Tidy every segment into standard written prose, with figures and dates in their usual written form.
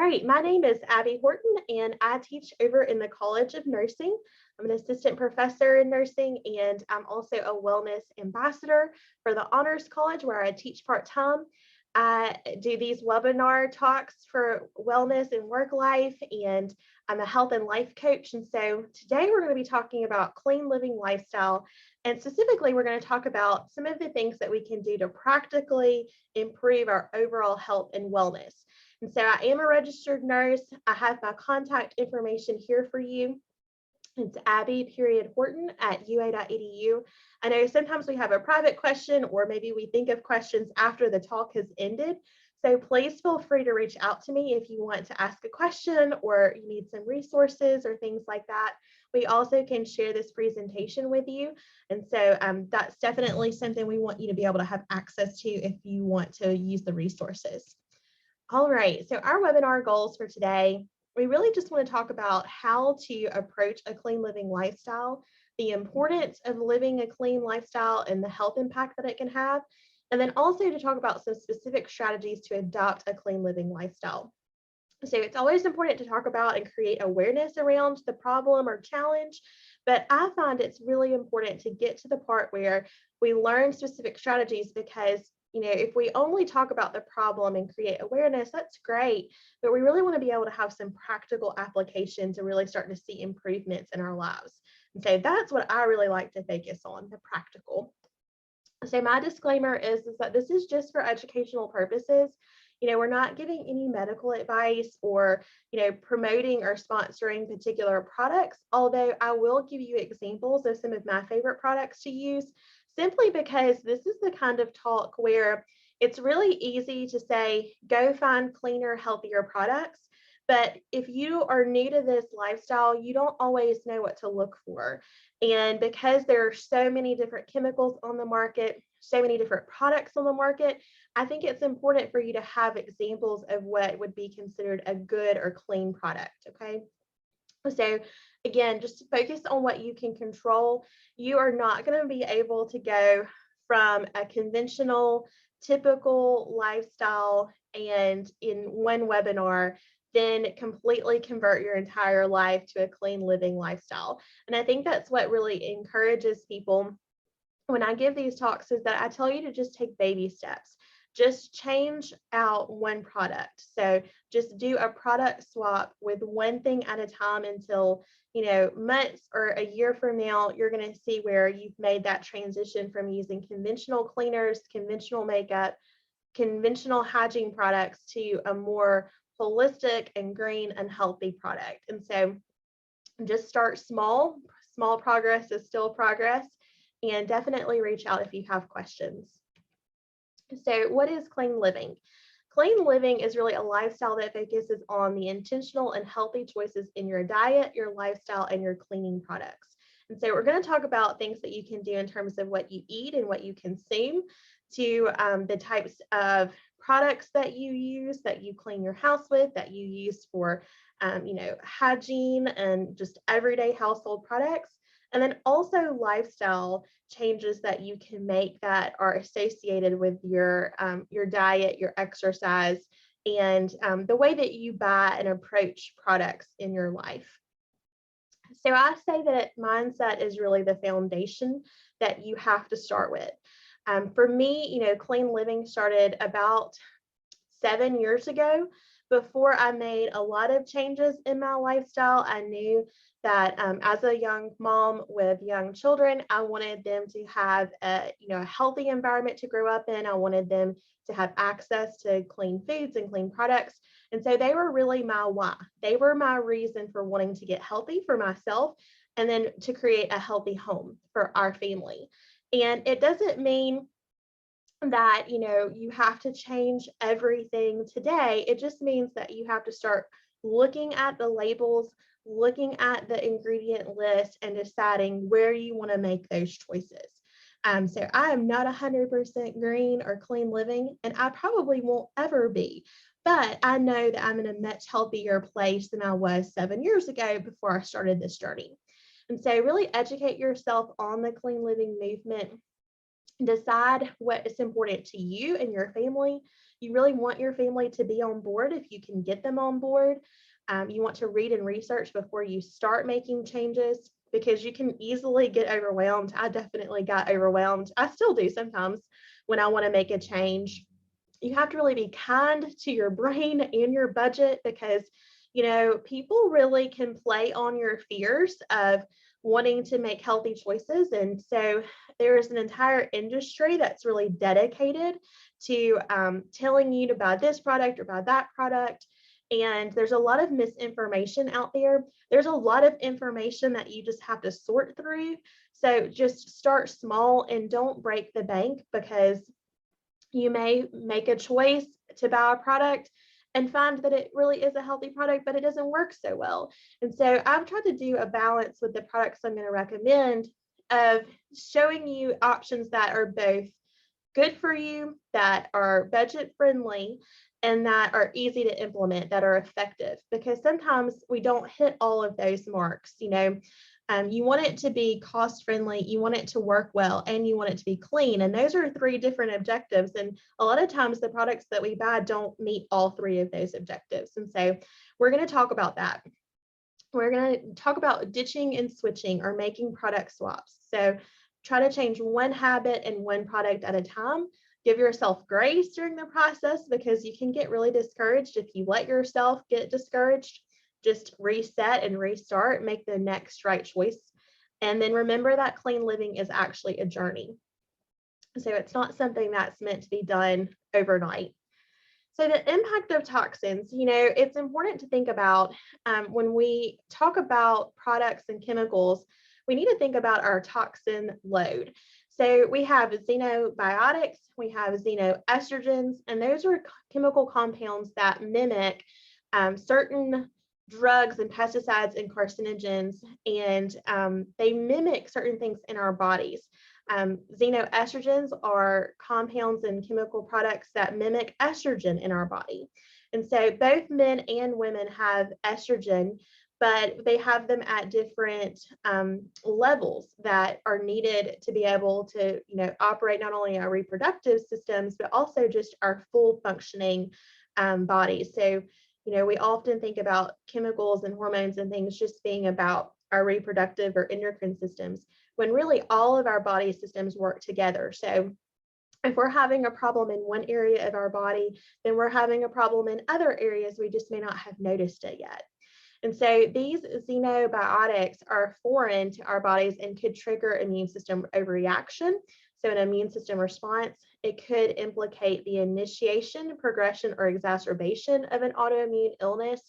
right, my name is Abby Horton, and I teach over in the College of Nursing. I'm an assistant professor in nursing, and I'm also a wellness ambassador for the Honors College, where I teach part-time. I do these webinar talks for wellness and work life, and I'm a health and life coach. And so today we're going to be talking about clean living lifestyle. And specifically, we're going to talk about some of the things that we can do to practically improve our overall health and wellness. And so I am a registered nurse. I have my contact information here for you. It's Abby.Horton at ua.edu. I know sometimes we have a private question, or maybe we think of questions after the talk has ended. So please feel free to reach out to me if you want to ask a question or you need some resources or things like that. We also can share this presentation with you. And so that's definitely something we want you to be able to have access to if you want to use the resources. All right, so our webinar goals for today, we really just want to talk about how to approach a clean living lifestyle, the importance of living a clean lifestyle and the health impact that it can have, and then also to talk about some specific strategies to adopt a clean living lifestyle. So it's always important to talk about and create awareness around the problem or challenge, but I find it's really important to get to the part where we learn specific strategies, because if we only talk about the problem and create awareness, that's great, but we really want to be able to have some practical application to really start to see improvements in our lives. And so that's what I really like to focus on, the practical. So my disclaimer is that this is just for educational purposes. We're not giving any medical advice or, promoting or sponsoring particular products, although I will give you examples of some of my favorite products to use, simply because this is the kind of talk where it's really easy to say, go find cleaner, healthier products. But if you are new to this lifestyle, you don't always know what to look for. And because there are so many different chemicals on the market, so many different products on the market, I think it's important for you to have examples of what would be considered a good or clean product, okay? So again, just focus on what you can control. You are not going to be able to go from a conventional, typical lifestyle and in one webinar, then completely convert your entire life to a clean living lifestyle. And I think that's what really encourages people when I give these talks, is that I tell you to just take baby steps. Just change out one product. So just do a product swap with one thing at a time until, months or a year from now, you're going to see where you've made that transition from using conventional cleaners, conventional makeup, conventional hygiene products to a more holistic and green and healthy product. And so just start small. Small progress is still progress, and definitely reach out if you have questions. So what is clean living? Clean living is really a lifestyle that focuses on the intentional and healthy choices in your diet, your lifestyle, and your cleaning products. And so we're going to talk about things that you can do in terms of what you eat and what you consume, to the types of products that you use, that you clean your house with, that you use for, hygiene and just everyday household products. And then also lifestyle changes that you can make that are associated with your diet, your exercise, and the way that you buy and approach products in your life. So I say that mindset is really the foundation that you have to start with. For me, clean living started about 7 years ago. Before I made a lot of changes in my lifestyle, I knew that as a young mom with young children, I wanted them to have a healthy environment to grow up in. I wanted them to have access to clean foods and clean products. And so they were really my why. They were my reason for wanting to get healthy for myself, and then to create a healthy home for our family. And it doesn't mean that you have to change everything today. It just means that you have to start looking at the labels, looking at the ingredient list, and deciding where you want to make those choices. So I am not 100% green or clean living, and I probably won't ever be, but I know that I'm in a much healthier place than I was 7 years ago before I started this journey. And so really educate yourself on the clean living movement. Decide what is important to you and your family. You really want your family to be on board if you can get them on board. You want to read and research before you start making changes, because you can easily get overwhelmed. I definitely got overwhelmed. I still do sometimes when I want to make a change. You have to really be kind to your brain and your budget, because people really can play on your fears of wanting to make healthy choices. And so there is an entire industry that's really dedicated to telling you to buy this product or buy that product. And there's a lot of misinformation out there. There's a lot of information that you just have to sort through. So just start small and don't break the bank, because you may make a choice to buy a product and find that it really is a healthy product, but it doesn't work so well. And so I've tried to do a balance with the products I'm going to recommend of showing you options that are both good for you, that are budget friendly, and that are easy to implement, that are effective, because sometimes we don't hit all of those marks. You want it to be cost friendly, you want it to work well, and you want it to be clean. And those are three different objectives. And a lot of times the products that we buy don't meet all three of those objectives. And so we're going to talk about that. We're going to talk about ditching and switching, or making product swaps. So try to change one habit and one product at a time. Give yourself grace during the process, because you can get really discouraged if you let yourself get discouraged. Just reset and restart, make the next right choice. And then remember that clean living is actually a journey. So it's not something that's meant to be done overnight. So the impact of toxins, it's important to think about when we talk about products and chemicals, we need to think about our toxin load. So we have xenobiotics, we have xenoestrogens, and those are chemical compounds that mimic certain drugs and pesticides and carcinogens, and they mimic certain things in our bodies. Xenoestrogens are compounds and chemical products that mimic estrogen in our body. And so both men and women have estrogen, but they have them at different levels that are needed to be able to, operate not only our reproductive systems, but also just our full functioning bodies. So, we often think about chemicals and hormones and things just being about our reproductive or endocrine systems, when really all of our body systems work together. So if we're having a problem in one area of our body, then we're having a problem in other areas. We just may not have noticed it yet. And so these xenobiotics are foreign to our bodies and could trigger immune system overreaction. So an immune system response, it could implicate the initiation, progression, or exacerbation of an autoimmune illness,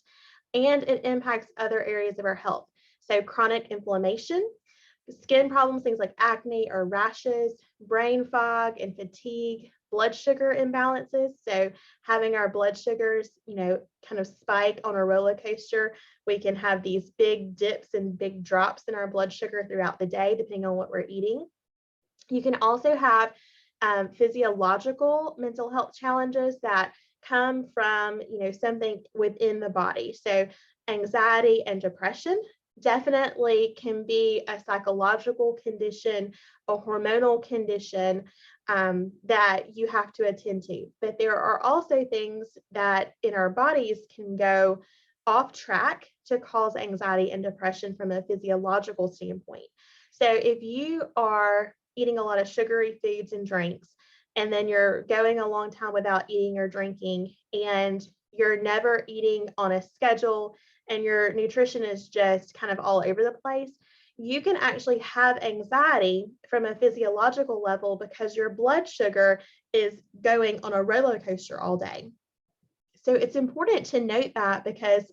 and it impacts other areas of our health. So chronic inflammation, skin problems, things like acne or rashes, brain fog and fatigue, blood sugar imbalances. So having our blood sugars, kind of spike on a roller coaster, we can have these big dips and big drops in our blood sugar throughout the day, depending on what we're eating. You can also have physiological mental health challenges that come from, something within the body. So anxiety and depression definitely can be a psychological condition, a hormonal condition that you have to attend to. But there are also things that in our bodies can go off track to cause anxiety and depression from a physiological standpoint. So if you are eating a lot of sugary foods and drinks, and then you're going a long time without eating or drinking, and you're never eating on a schedule, and your nutrition is just kind of all over the place, you can actually have anxiety from a physiological level, because your blood sugar is going on a roller coaster all day. So it's important to note that, because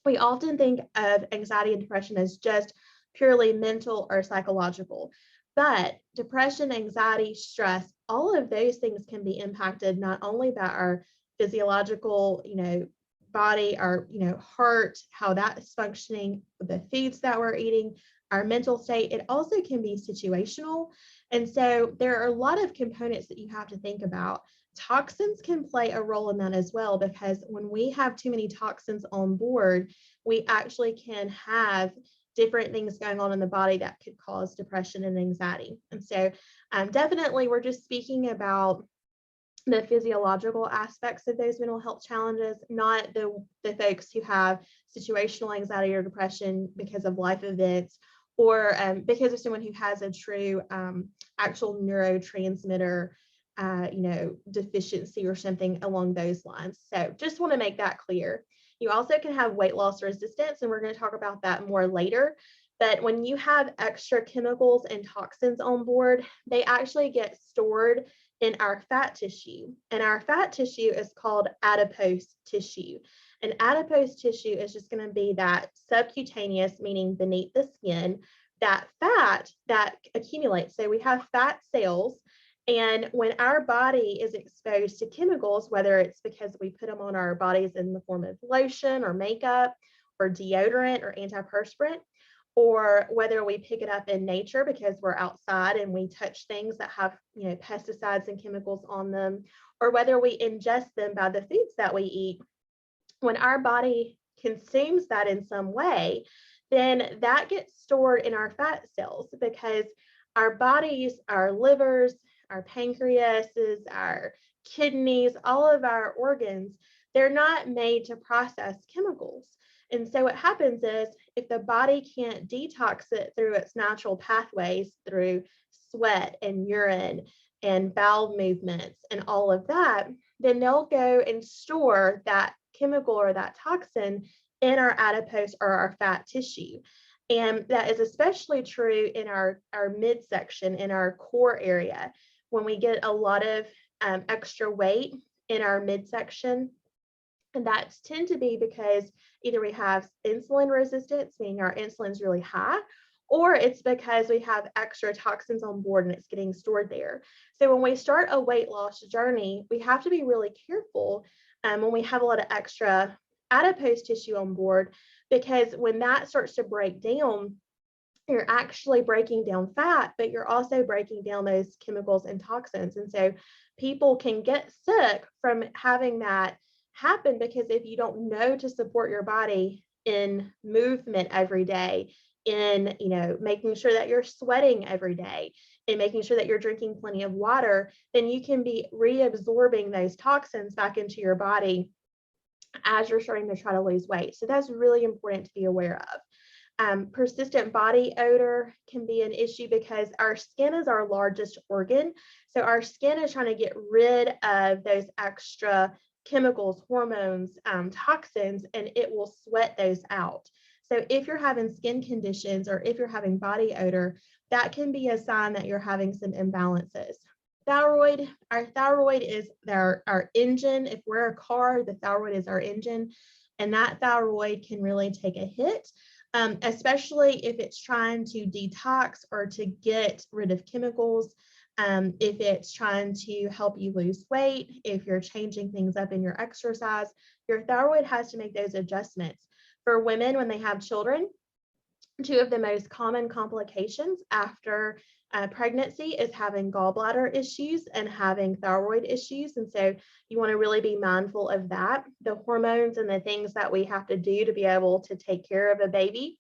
we often think of anxiety and depression as just purely mental or psychological. But depression, anxiety, stress, all of those things can be impacted not only by our physiological, body, our, heart, how that is functioning, the foods that we're eating, our mental state. It also can be situational. And so there are a lot of components that you have to think about. Toxins can play a role in that as well, because when we have too many toxins on board, we actually can have different things going on in the body that could cause depression and anxiety. And so definitely we're just speaking about the physiological aspects of those mental health challenges, not the folks who have situational anxiety or depression because of life events, or because of someone who has a true actual neurotransmitter deficiency or something along those lines. So just want to make that clear. You also can have weight loss resistance, and we're going to talk about that more later. But when you have extra chemicals and toxins on board, they actually get stored in our fat tissue. And our fat tissue is called adipose tissue. And adipose tissue is just going to be that subcutaneous, meaning beneath the skin, that fat that accumulates. So we have fat cells. And when our body is exposed to chemicals, whether it's because we put them on our bodies in the form of lotion or makeup or deodorant or antiperspirant, or whether we pick it up in nature because we're outside and we touch things that have, pesticides and chemicals on them, or whether we ingest them by the foods that we eat, when our body consumes that in some way, then that gets stored in our fat cells, because our bodies, our livers, our pancreases, our kidneys, all of our organs, they're not made to process chemicals. And so what happens is, if the body can't detox it through its natural pathways, through sweat and urine and bowel movements and all of that, then they'll go and store that chemical or that toxin in our adipose or our fat tissue. And that is especially true in our midsection, in our core area. When we get a lot of extra weight in our midsection, and that tend to be because either we have insulin resistance, meaning our insulin is really high, or it's because we have extra toxins on board and it's getting stored there. So when we start a weight loss journey, we have to be really careful when we have a lot of extra adipose tissue on board, because when that starts to break down, you're actually breaking down fat, but you're also breaking down those chemicals and toxins. And so people can get sick from having that happen, because if you don't know to support your body in movement every day, in making sure that you're sweating every day, and making sure that you're drinking plenty of water, then you can be reabsorbing those toxins back into your body as you're starting to try to lose weight. So that's really important to be aware of. Persistent body odor can be an issue because our skin is our largest organ. So our skin is trying to get rid of those extra chemicals, hormones, toxins, and it will sweat those out. So if you're having skin conditions or if you're having body odor, that can be a sign that you're having some imbalances. Thyroid, our thyroid is our engine. If we're a car, the thyroid is our engine, and that thyroid can really take a hit, especially if it's trying to detox or to get rid of chemicals. If it's trying to help you lose weight, if you're changing things up in your exercise, your thyroid has to make those adjustments. For women, when they have children, two of the most common complications after pregnancy is having gallbladder issues and having thyroid issues. And so you want to really be mindful of that. The hormones and the things that we have to do to be able to take care of a baby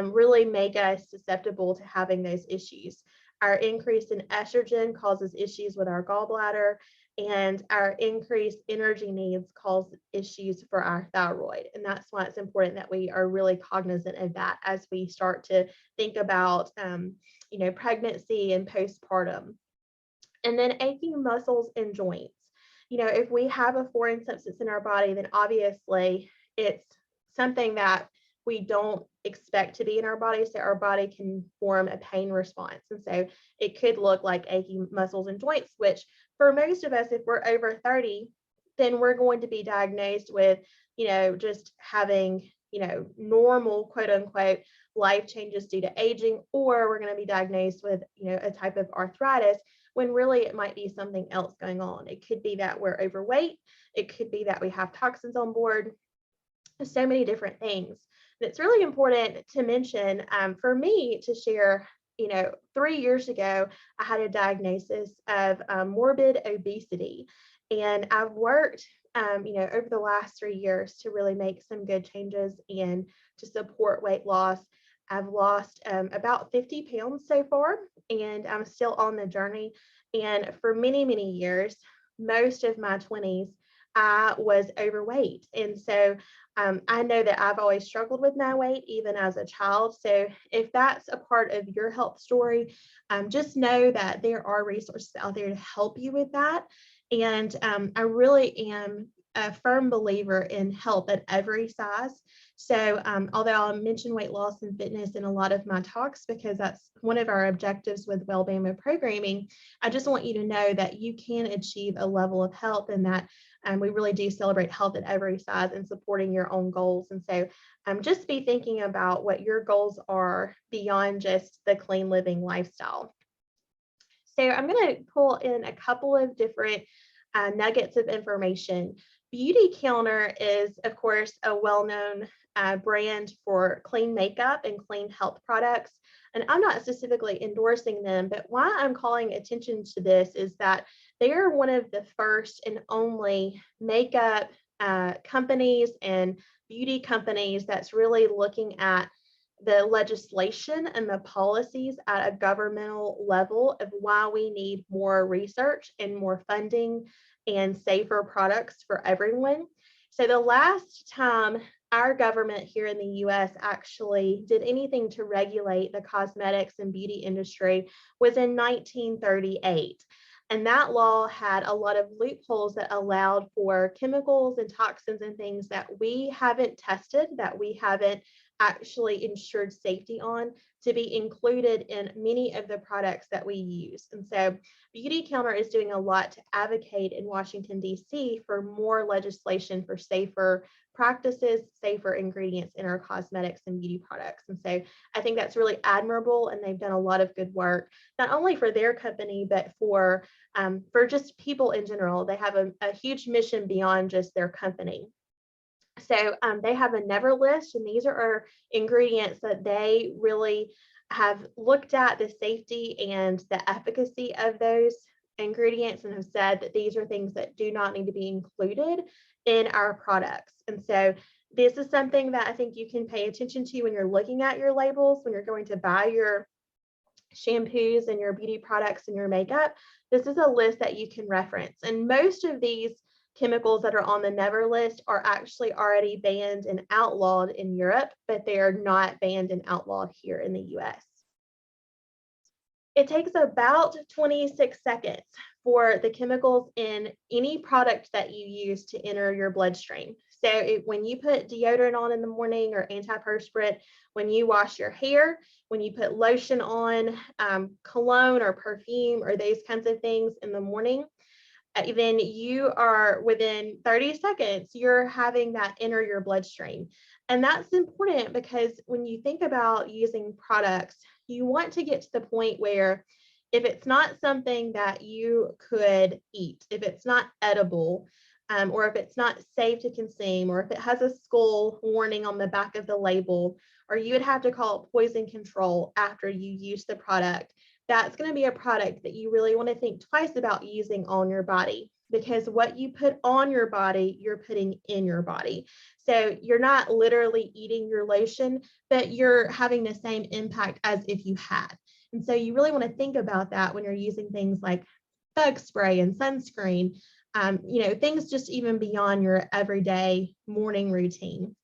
really make us susceptible to having those issues. Our increase in estrogen causes issues with our gallbladder, and our increased energy needs cause issues for our thyroid. And that's why it's important that we are really cognizant of that as we start to think about pregnancy and postpartum. And then aching muscles and joints. If we have a foreign substance in our body, then obviously it's something that we don't expect to be in our body, so our body can form a pain response. And so it could look like aching muscles and joints, which for most of us, if we're over 30, then we're going to be diagnosed with, just having, normal, quote unquote, life changes due to aging, or we're going to be diagnosed with, a type of arthritis, when really it might be something else going on. It could be that we're overweight. It could be that we have toxins on board. So many different things. And it's really important to mention, for me to share, 3 years ago, I had a diagnosis of morbid obesity. And I've worked, over the last 3 years to really make some good changes and to support weight loss. I've lost about 50 pounds so far, and I'm still on the journey. And for many, many years, most of my 20s, I was overweight. And so I know that I've always struggled with my weight, even as a child. So if that's a part of your health story, just know that there are resources out there to help you with that. And I really am a firm believer in health at every size. So although I'll mention weight loss and fitness in a lot of my talks, because that's one of our objectives with Wellbama programming, I just want you to know that you can achieve a level of health, and that we really do celebrate health at every size and supporting your own goals. And so just be thinking about what your goals are beyond just the clean living lifestyle. So I'm going to pull in a couple of different nuggets of information. Beauty Counter is, of course, a well-known brand for clean makeup and clean health products. And I'm not specifically endorsing them, but why I'm calling attention to this is that they are one of the first and only makeup companies and beauty companies that's really looking at the legislation and the policies at a governmental level of why we need more research and more funding and safer products for everyone. So the last time our government here in the US actually did anything to regulate the cosmetics and beauty industry was in 1938. And that law had a lot of loopholes that allowed for chemicals and toxins and things that we haven't tested, that we haven't actually ensured safety on, to be included in many of the products that we use. And so Beauty Counter is doing a lot to advocate in Washington, D.C. for more legislation for safer practices, safer ingredients in our cosmetics and beauty products. And so I think that's really admirable, and they've done a lot of good work, not only for their company, but for just people in general. They have a huge mission beyond just their company. So they have a never list, and these are ingredients that they really have looked at the safety and the efficacy of those ingredients and have said that these are things that do not need to be included in our products. And so this is something that I think you can pay attention to when you're looking at your labels, when you're going to buy your shampoos and your beauty products and your makeup. This is a list that you can reference. And most of these chemicals that are on the never list are actually already banned and outlawed in Europe, but they are not banned and outlawed here in the US. It takes about 26 seconds for the chemicals in any product that you use to enter your bloodstream. So when you put deodorant on in the morning or antiperspirant, when you wash your hair, when you put lotion on, cologne or perfume or those kinds of things in the morning, then you are within 30 seconds, you're having that enter your bloodstream. And that's important because when you think about using products, you want to get to the point where if it's not something that you could eat, if it's not edible, or if it's not safe to consume, or if it has a skull warning on the back of the label, or you would have to call poison control after you use the product, that's going to be a product that you really want to think twice about using on your body, because what you put on your body, you're putting in your body. So you're not literally eating your lotion, but you're having the same impact as if you had. And so you really want to think about that when you're using things like bug spray and sunscreen, things just even beyond your everyday morning routine.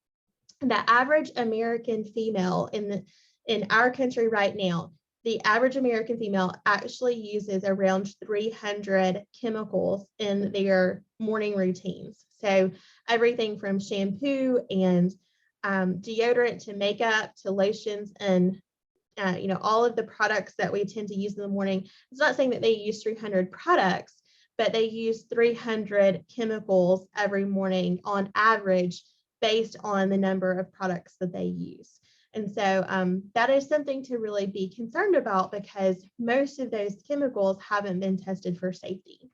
The average American female in our country right now, the average American female actually uses around 300 chemicals in their morning routines. So everything from shampoo and deodorant to makeup to lotions and all of the products that we tend to use in the morning. It's not saying that they use 300 products, but they use 300 chemicals every morning on average based on the number of products that they use. And so that is something to really be concerned about, because most of those chemicals haven't been tested for safety.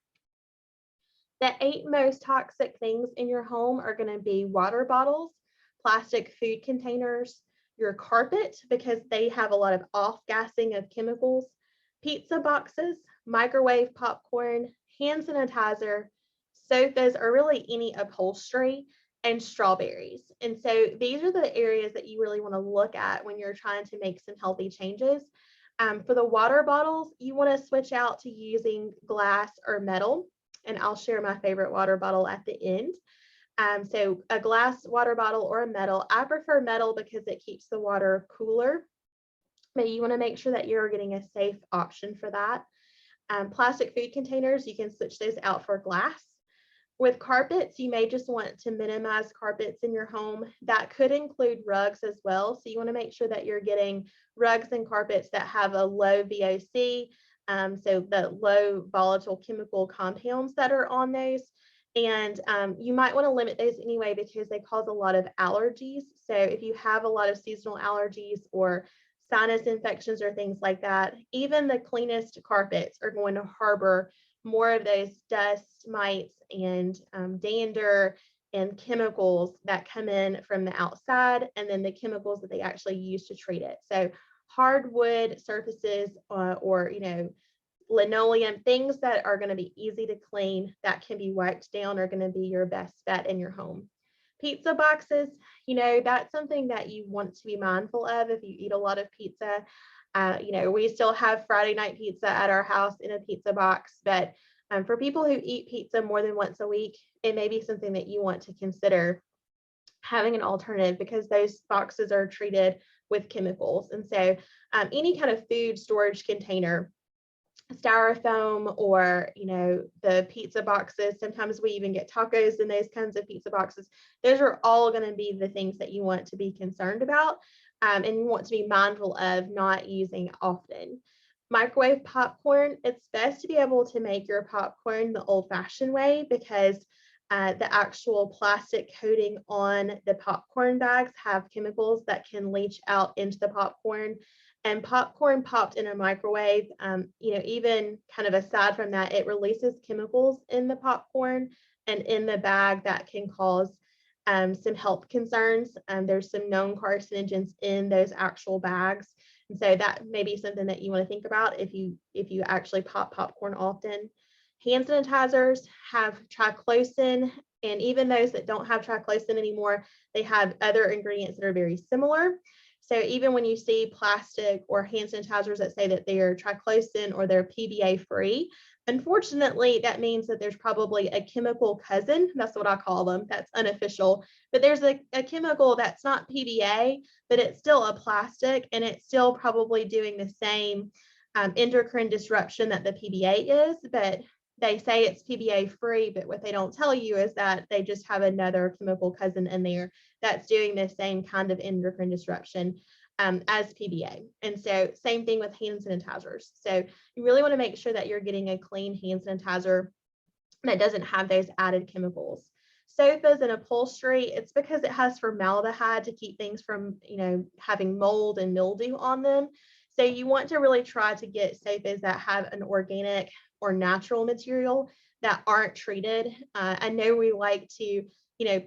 The 8 most toxic things in your home are going to be water bottles, plastic food containers, your carpet, because they have a lot of off-gassing of chemicals, pizza boxes, microwave popcorn, hand sanitizer, sofas, or really any upholstery, and strawberries. And so these are the areas that you really want to look at when you're trying to make some healthy changes. For the water bottles, you want to switch out to using glass or metal. and I'll share my favorite water bottle at the end. So a glass water bottle or a metal. I prefer metal because it keeps the water cooler, but you want to make sure that you're getting a safe option for that. Plastic food containers, you can switch those out for glass. With carpets, you may just want to minimize carpets in your home. That could include rugs as well. So you want to make sure that you're getting rugs and carpets that have a low VOC, so the low volatile chemical compounds that are on those. And you might want to limit those anyway because they cause a lot of allergies. So if you have a lot of seasonal allergies or sinus infections or things like that, even the cleanest carpets are going to harbor more of those dust, mites, and dander and chemicals that come in from the outside, and then the chemicals that they actually use to treat it. So hardwood surfaces or linoleum, things that are going to be easy to clean that can be wiped down are going to be your best bet in your home. Pizza boxes, that's something that you want to be mindful of if you eat a lot of pizza. We still have Friday night pizza at our house in a pizza box, but for people who eat pizza more than once a week, it may be something that you want to consider having an alternative because those boxes are treated with chemicals. And so any kind of food storage container, styrofoam, or the pizza boxes, sometimes we even get tacos in those kinds of pizza boxes. Those are all going to be the things that you want to be concerned about and you want to be mindful of not using often. Microwave popcorn, it's best to be able to make your popcorn the old-fashioned way because the actual plastic coating on the popcorn bags have chemicals that can leach out into the popcorn. And popcorn popped in a microwave, even kind of aside from that, it releases chemicals in the popcorn and in the bag that can cause some health concerns. There's some known carcinogens in those actual bags. And so that may be something that you want to think about if you actually pop popcorn often. Hand sanitizers have triclosan, and even those that don't have triclosan anymore, they have other ingredients that are very similar. So even when you see plastic or hand sanitizers that say that they are triclosan or they're PBA free, unfortunately, that means that there's probably a chemical cousin. That's what I call them. That's unofficial. But there's a chemical that's not PBA, but it's still a plastic, and it's still probably doing the same endocrine disruption that the PBA is. But they say it's PBA free, but what they don't tell you is that they just have another chemical cousin in there that's doing the same kind of endocrine disruption as PBA. And so same thing with hand sanitizers. So you really want to make sure that you're getting a clean hand sanitizer that doesn't have those added chemicals. Sofas and upholstery, it's because it has formaldehyde to keep things from, having mold and mildew on them. So you want to really try to get sofas that have an organic or natural material that aren't treated. I know we like to,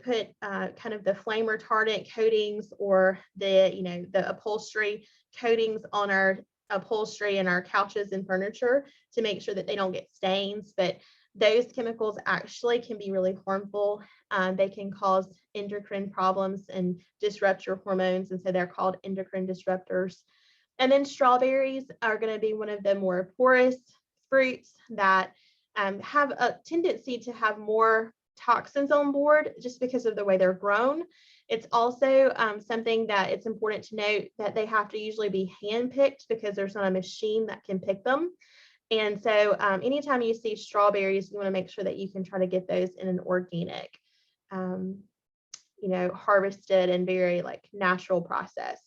put kind of the flame retardant coatings or the upholstery coatings on our upholstery and our couches and furniture to make sure that they don't get stains. But those chemicals actually can be really harmful. They can cause endocrine problems and disrupt your hormones. And so they're called endocrine disruptors. And then strawberries are going to be one of the more porous fruits that have a tendency to have more toxins on board just because of the way they're grown. It's also something that it's important to note that they have to usually be hand-picked because there's not a machine that can pick them. And so anytime you see strawberries, you want to make sure that you can try to get those in an organic, harvested and very natural process.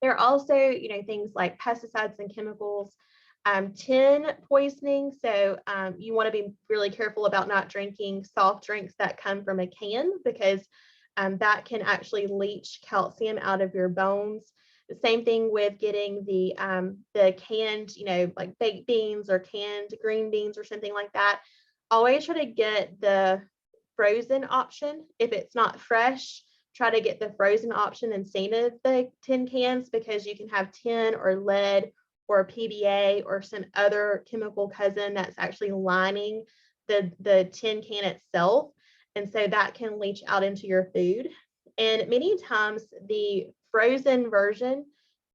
There are also, things like pesticides and chemicals, tin poisoning. So you want to be really careful about not drinking soft drinks that come from a can because that can actually leach calcium out of your bones. The same thing with getting the canned, like baked beans or canned green beans or something like that. Always try to get the frozen option. If it's not fresh, try to get the frozen option instead of the tin cans because you can have tin or lead or PBA or some other chemical cousin that's actually lining the tin can itself. And so that can leach out into your food. And many times the frozen version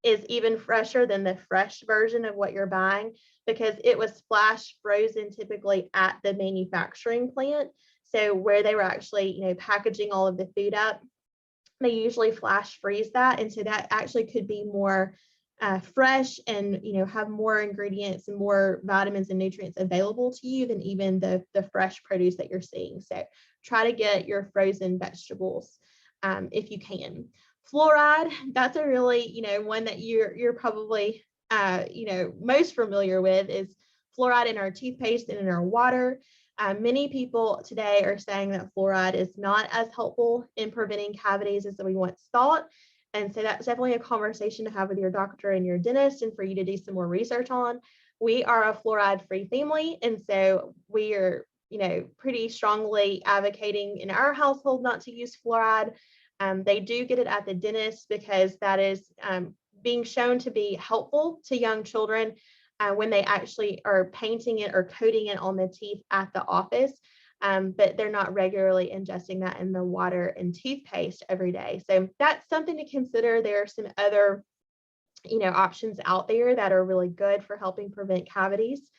is even fresher than the fresh version of what you're buying, because it was flash frozen typically at the manufacturing plant. So where they were actually, packaging all of the food up, they usually flash freeze that. And so that actually could be more fresh and, have more ingredients and more vitamins and nutrients available to you than even the fresh produce that you're seeing. So try to get your frozen vegetables if you can. Fluoride, that's a really, one that you're probably, most familiar with, is fluoride in our toothpaste and in our water. Many people today are saying that fluoride is not as helpful in preventing cavities as we once thought. And so that's definitely a conversation to have with your doctor and your dentist, and for you to do some more research on. We are a fluoride-free family, and so we are, pretty strongly advocating in our household not to use fluoride. They do get it at the dentist because that is being shown to be helpful to young children when they actually are painting it or coating it on the teeth at the office. But they're not regularly ingesting that in the water and toothpaste every day. So that's something to consider. There are some other, options out there that are really good for helping prevent cavities,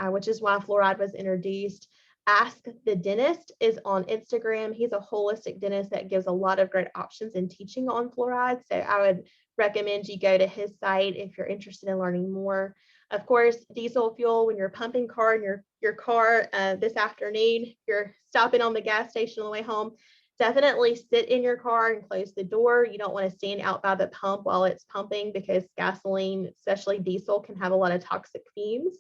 which is why fluoride was introduced. Ask the Dentist is on Instagram. He's a holistic dentist that gives a lot of great options in teaching on fluoride. So I would recommend you go to his site if you're interested in learning more. Of course, diesel fuel, when you're pumping car in your car this afternoon, you're stopping on the gas station on the way home, definitely sit in your car and close the door. You don't want to stand out by the pump while it's pumping, because gasoline, especially diesel, can have a lot of toxic fumes.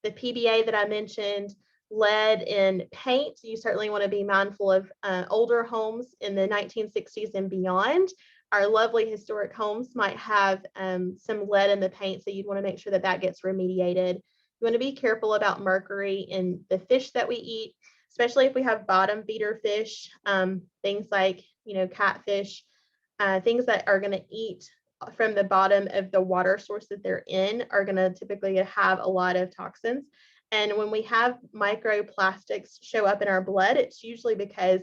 The PBA that I mentioned, lead in paint, you certainly want to be mindful of older homes in the 1960s and beyond. Our lovely historic homes might have some lead in the paint, so you'd want to make sure that that gets remediated. You want to be careful about mercury in the fish that we eat, especially if we have bottom feeder fish, things like, catfish, things that are going to eat from the bottom of the water source that they're in are going to typically have a lot of toxins. And when we have microplastics show up in our blood, it's usually because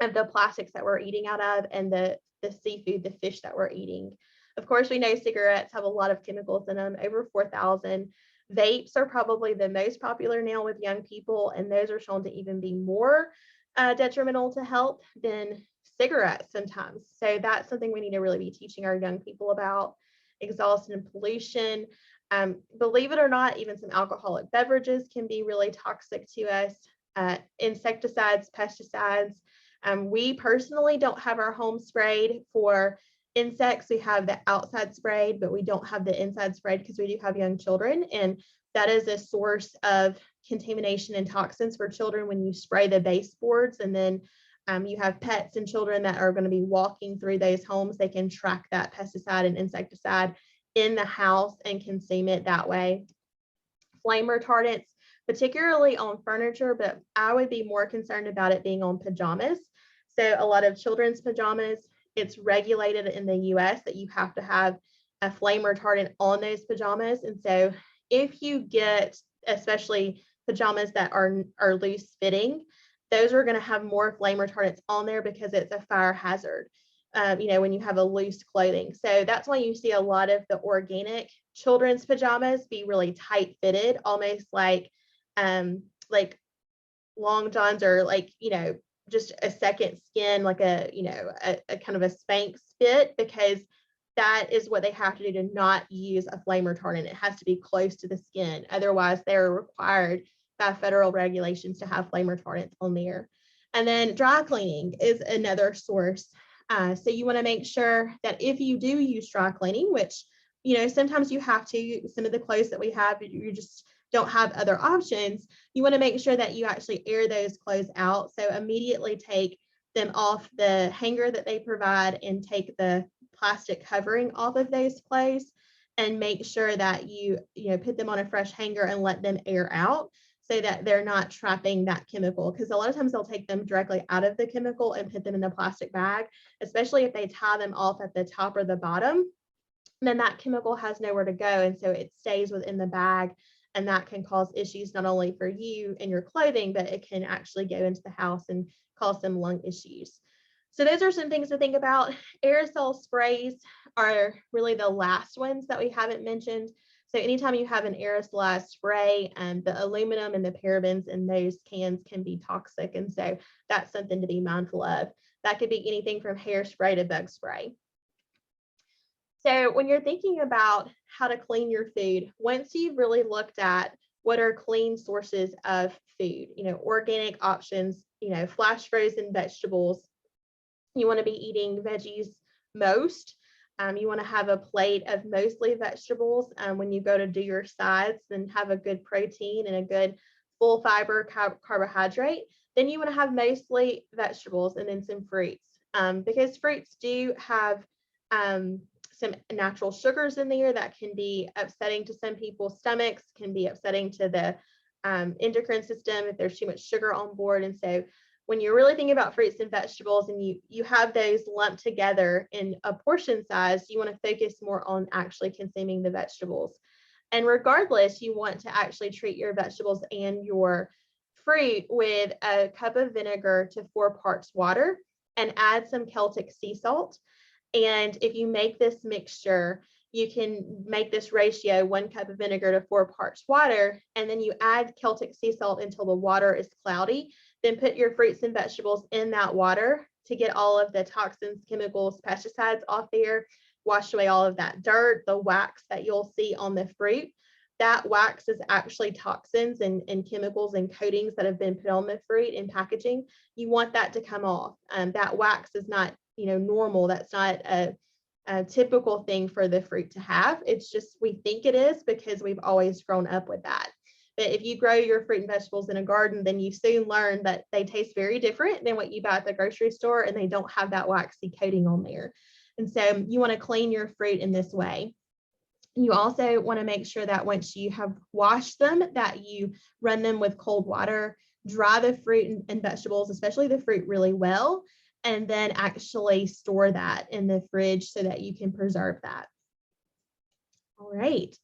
of the plastics that we're eating out of and the seafood, the fish that we're eating. Of course, we know cigarettes have a lot of chemicals in them, over 4,000. Vapes are probably the most popular now with young people, and those are shown to even be more detrimental to health than cigarettes sometimes. So that's something we need to really be teaching our young people about. Exhaust and pollution. Believe it or not, even some alcoholic beverages can be really toxic to us. Insecticides, pesticides. We personally don't have our home sprayed for insects. We have the outside sprayed, but we don't have the inside sprayed because we do have young children. And that is a source of contamination and toxins for children when you spray the baseboards. And then you have pets and children that are going to be walking through those homes. They can track that pesticide and insecticide in the house and consume it that way. Flame retardants, particularly on furniture, but I would be more concerned about it being on pajamas. So a lot of children's pajamas, it's regulated in the US that you have to have a flame retardant on those pajamas. And so if you get, especially pajamas that are loose fitting, those are going to have more flame retardants on there because it's a fire hazard. When you have a loose clothing. So that's why you see a lot of the organic children's pajamas be really tight fitted, almost like long johns, or just a second skin, like a kind of a Spanx fit, because that is what they have to do to not use a flame retardant. It has to be close to the skin. Otherwise, they're required by federal regulations to have flame retardants on there. And then dry cleaning is another source. So you want to make sure that if you do use dry cleaning, which, sometimes you have to, some of the clothes that we have, you just don't have other options, you want to make sure that you actually air those clothes out. So immediately take them off the hanger that they provide and take the plastic covering off of those clothes, and make sure that you put them on a fresh hanger and let them air out, so that they're not trapping that chemical. Because a lot of times they'll take them directly out of the chemical and put them in the plastic bag, especially if they tie them off at the top or the bottom, then that chemical has nowhere to go. And so it stays within the bag, and that can cause issues not only for you and your clothing, but it can actually go into the house and cause some lung issues. So those are some things to think about. Aerosol sprays are really the last ones that we haven't mentioned. So anytime you have an aerosolized spray, the aluminum and the parabens in those cans can be toxic. And so that's something to be mindful of. That could be anything from hairspray to bug spray. So when you're thinking about how to clean your food, once you've really looked at what are clean sources of food, organic options, flash frozen vegetables, you want to be eating veggies most. You want to have a plate of mostly vegetables when you go to do your sides, and have a good protein and a good full fiber carbohydrate. Then you want to have mostly vegetables and then some fruits, because fruits do have some natural sugars in there that can be upsetting to some people's stomachs, can be upsetting to the endocrine system if there's too much sugar on board. And so when you're really thinking about fruits and vegetables and you have those lumped together in a portion size, you want to focus more on actually consuming the vegetables. And regardless, you want to actually treat your vegetables and your fruit with a cup of vinegar to 4 parts water, and add some Celtic sea salt. And if you make this mixture, you can make this ratio 1 cup of vinegar to 4 parts water, and then you add Celtic sea salt until the water is cloudy. Then put your fruits and vegetables in that water to get all of the toxins, chemicals, pesticides off there, wash away all of that dirt, the wax that you'll see on the fruit. That wax is actually toxins and chemicals and coatings that have been put on the fruit in packaging. You want that to come off. That wax is not, normal. That's not a typical thing for the fruit to have. It's just, we think it is because we've always grown up with that. But if you grow your fruit and vegetables in a garden, then you soon learn that they taste very different than what you buy at the grocery store, and they don't have that waxy coating on there. And so you want to clean your fruit in this way. You also want to make sure that once you have washed them, that you run them with cold water, dry the fruit and vegetables, especially the fruit, really well, and then actually store that in the fridge so that you can preserve that. All right.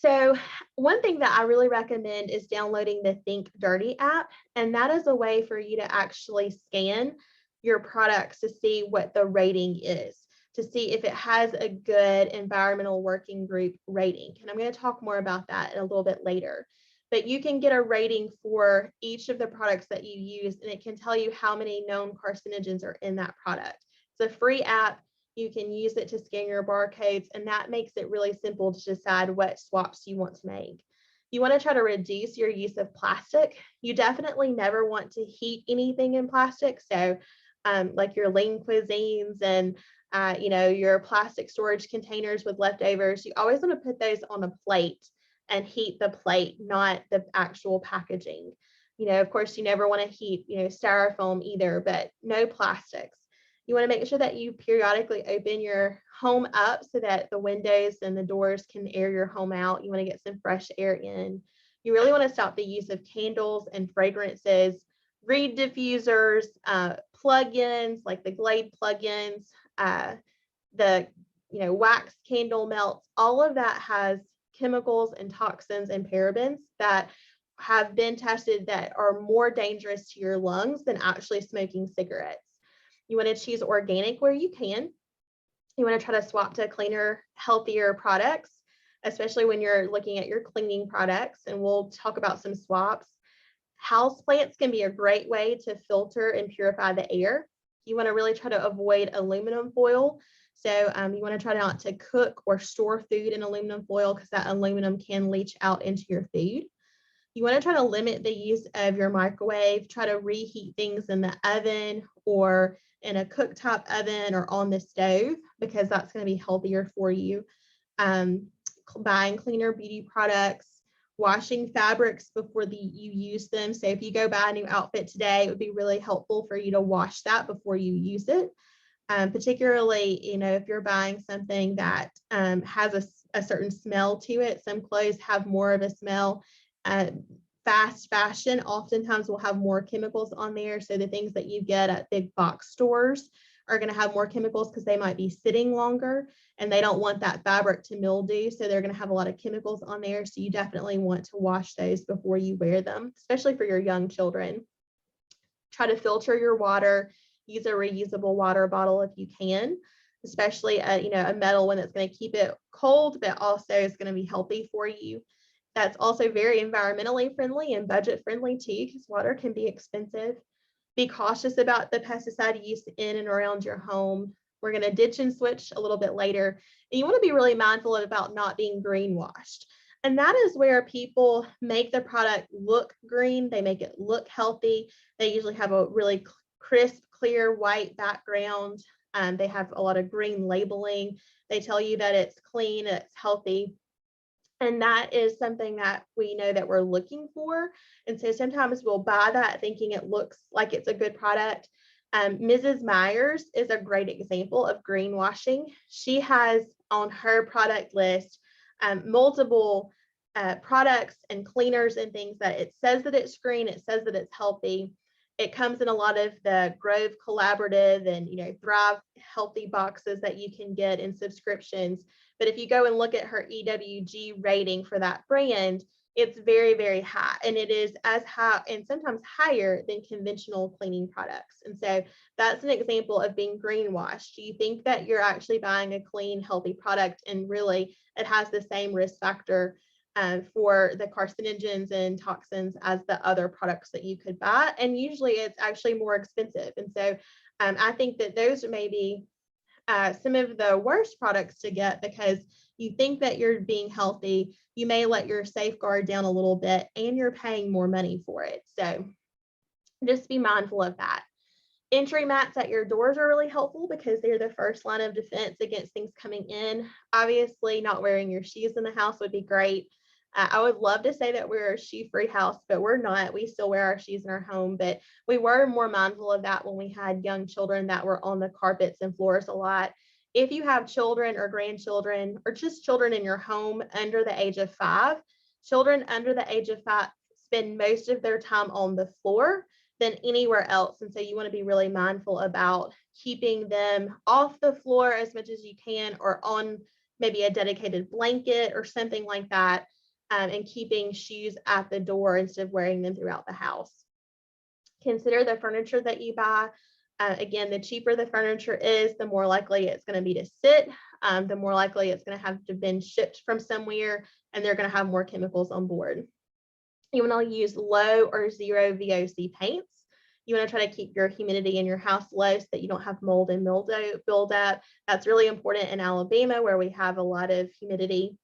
So one thing that I really recommend is downloading the Think Dirty app, and that is a way for you to actually scan your products to see what the rating is, to see if it has a good environmental working group rating. And I'm going to talk more about that a little bit later. But you can get a rating for each of the products that you use, and it can tell you how many known carcinogens are in that product. It's a free app. You can use it to scan your barcodes, and that makes it really simple to decide what swaps you want to make. You want to try to reduce your use of plastic. You definitely never want to heat anything in plastic. So like your lean cuisines and your plastic storage containers with leftovers, you always want to put those on a plate and heat the plate, not the actual packaging. Of course, you never want to heat, styrofoam either, but no plastics. You want to make sure that you periodically open your home up so that the windows and the doors can air your home out. You want to get some fresh air in. You really want to stop the use of candles and fragrances, reed diffusers, plugins like the Glade plugins, the wax candle melts. All of that has chemicals and toxins and parabens that have been tested that are more dangerous to your lungs than actually smoking cigarettes. You want to choose organic where you can. You want to try to swap to cleaner, healthier products, especially when you're looking at your cleaning products. And we'll talk about some swaps. Houseplants can be a great way to filter and purify the air. You want to really try to avoid aluminum foil. So you want to try not to cook or store food in aluminum foil, because that aluminum can leach out into your food. You want to try to limit the use of your microwave. Try to reheat things in the oven or in a cooktop oven or on the stove, because that's going to be healthier for you. Buying cleaner beauty products, washing fabrics before you use them. So if you go buy a new outfit today, it would be really helpful for you to wash that before you use it. Particularly, if you're buying something that has a certain smell to it. Some clothes have more of a smell. Fast fashion oftentimes will have more chemicals on there. So the things that you get at big box stores are going to have more chemicals because they might be sitting longer, and they don't want that fabric to mildew. So they're going to have a lot of chemicals on there. So you definitely want to wash those before you wear them, especially for your young children. Try to filter your water. use a reusable water bottle if you can, especially a metal one that's going to keep it cold, but also is going to be healthy for you. That's also very environmentally friendly and budget friendly too, because water can be expensive. Be cautious about the pesticide use in and around your home. We're going to ditch and switch a little bit later. And you want to be really mindful about not being greenwashed. And that is where people make the product look green. They make it look healthy. They usually have a really crisp, clear, white background. They have a lot of green labeling. They tell you that it's clean, it's healthy. And that is something that we know that we're looking for. And so sometimes we'll buy that thinking it looks like it's a good product. Mrs. Myers is a great example of greenwashing. She has on her product list multiple products and cleaners and things that it says that it's green, it says that it's healthy. It comes in a lot of the Grove Collaborative and Thrive Healthy boxes that you can get in subscriptions. But if you go and look at her EWG rating for that brand, it's very, very high. And it is as high and sometimes higher than conventional cleaning products. And so that's an example of being greenwashed. You think that you're actually buying a clean, healthy product, and really it has the same risk factor for the carcinogens and toxins as the other products that you could buy. And usually it's actually more expensive. And so I think that those may be some of the worst products to get, because you think that you're being healthy, you may let your safeguard down a little bit and you're paying more money for it. So just be mindful of that. Entry mats at your doors are really helpful because they're the first line of defense against things coming in. Obviously, not wearing your shoes in the house would be great. I would love to say that we're a shoe-free house, but we're not. We still wear our shoes in our home, but we were more mindful of that when we had young children that were on the carpets and floors a lot. If you have children or grandchildren or just children in your home under the age of 5, children under the age of 5 spend most of their time on the floor than anywhere else. And so you want to be really mindful about keeping them off the floor as much as you can, or on maybe a dedicated blanket or something like that. And keeping shoes at the door instead of wearing them throughout the house. Consider the furniture that you buy. Again, the cheaper the furniture is, the more likely it's going to be to sit, the more likely it's going to have to been shipped from somewhere, and they're going to have more chemicals on board. You want to use low or zero VOC paints. You want to try to keep your humidity in your house low so that you don't have mold and mildew build up. That's really important in Alabama, where we have a lot of humidity.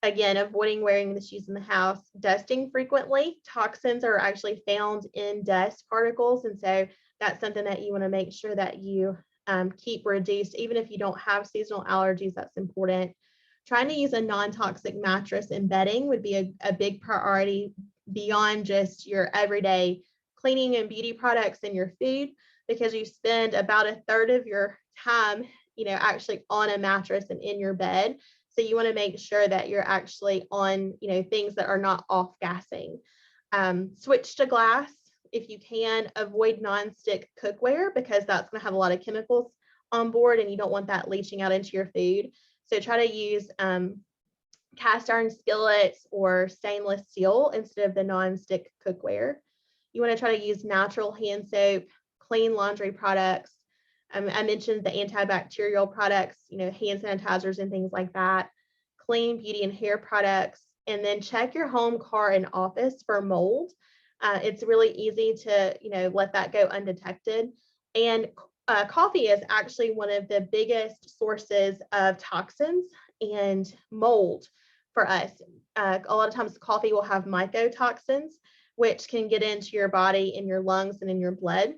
Again, avoiding wearing the shoes in the house. Dusting frequently. Toxins are actually found in dust particles, and so that's something that you want to make sure that you keep reduced. Even if you don't have seasonal allergies, that's important. Trying to use a non-toxic mattress and bedding would be a big priority beyond just your everyday cleaning and beauty products and your food, because you spend about 1/3 of your time, actually on a mattress and in your bed. So you want to make sure that you're actually on, things that are not off-gassing. Switch to glass if you can. Avoid non-stick cookware, because that's going to have a lot of chemicals on board and you don't want that leaching out into your food. So try to use cast iron skillets or stainless steel instead of the non-stick cookware. You want to try to use natural hand soap, clean laundry products. I mentioned the antibacterial products, hand sanitizers and things like that. Clean beauty and hair products. And then check your home, car, and office for mold. It's really easy to, let that go undetected. And coffee is actually one of the biggest sources of toxins and mold for us. A lot of times coffee will have mycotoxins, which can get into your body, in your lungs, and in your blood.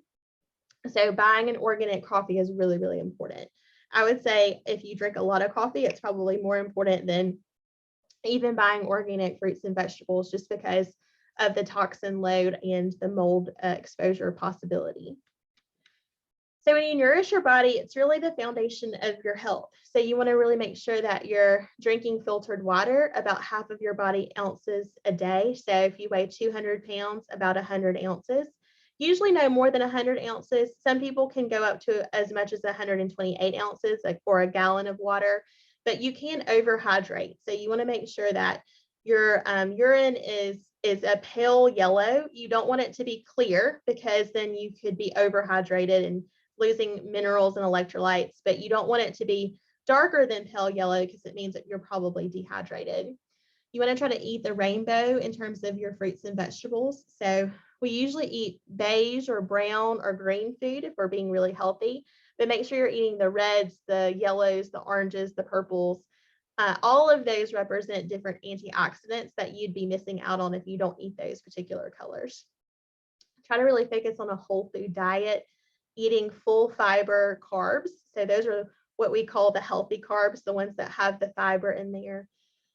So buying an organic coffee is really, really important. I would say if you drink a lot of coffee, it's probably more important than even buying organic fruits and vegetables, just because of the toxin load and the mold exposure possibility. So when you nourish your body, it's really the foundation of your health. So you want to really make sure that you're drinking filtered water, about half of your body ounces a day. So if you weigh 200 pounds, about 100 ounces. Usually no more than 100 ounces. Some people can go up to as much as 128 ounces, like for a gallon of water, but you can overhydrate. So you want to make sure that your urine is a pale yellow. You don't want it to be clear, because then you could be overhydrated and losing minerals and electrolytes, but you don't want it to be darker than pale yellow because it means that you're probably dehydrated. You want to try to eat the rainbow in terms of your fruits and vegetables. So we usually eat beige or brown or green food if we're being really healthy, but make sure you're eating the reds, the yellows, the oranges, the purples. All of those represent different antioxidants that you'd be missing out on if you don't eat those particular colors. Try to really focus on a whole food diet, eating full fiber carbs. So those are what we call the healthy carbs, the ones that have the fiber in there.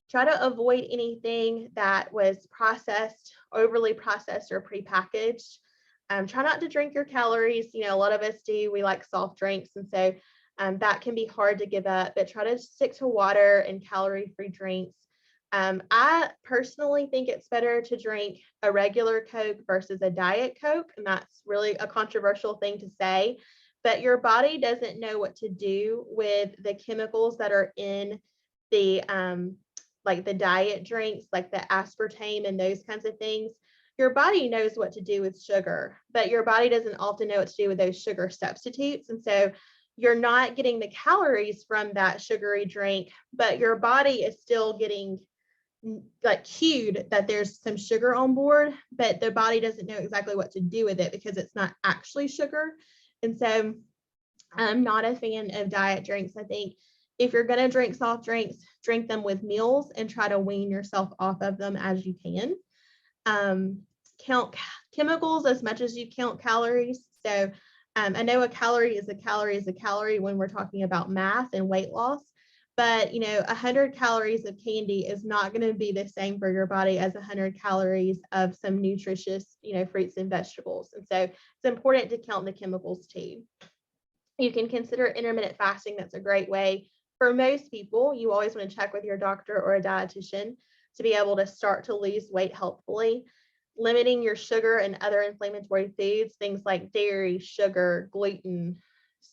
Try to avoid anything that was processed, overly processed or prepackaged. Try not to drink your calories. You know, a lot of us do. We like soft drinks. And so that can be hard to give up, but try to stick to water and calorie-free drinks. I personally think it's better to drink a regular Coke versus a Diet Coke. And that's really a controversial thing to say, but your body doesn't know what to do with the chemicals that are in the like the diet drinks, like the aspartame and those kinds of things. Your body knows what to do with sugar, but your body doesn't often know what to do with those sugar substitutes. And so you're not getting the calories from that sugary drink, but your body is still getting like cued that there's some sugar on board, but the body doesn't know exactly what to do with it because it's not actually sugar. And so I'm not a fan of diet drinks. I think if you're going to drink soft drinks, drink them with meals and try to wean yourself off of them as you can. Count chemicals as much as you count calories. So I know a calorie is a calorie is a calorie when we're talking about math and weight loss, but 100 calories of candy is not going to be the same for your body as 100 calories of some nutritious, fruits and vegetables. And so it's important to count the chemicals too. You can consider intermittent fasting. That's a great way. For most people, you always want to check with your doctor or a dietitian to be able to start to lose weight healthfully. Limiting your sugar and other inflammatory foods, things like dairy, sugar, gluten,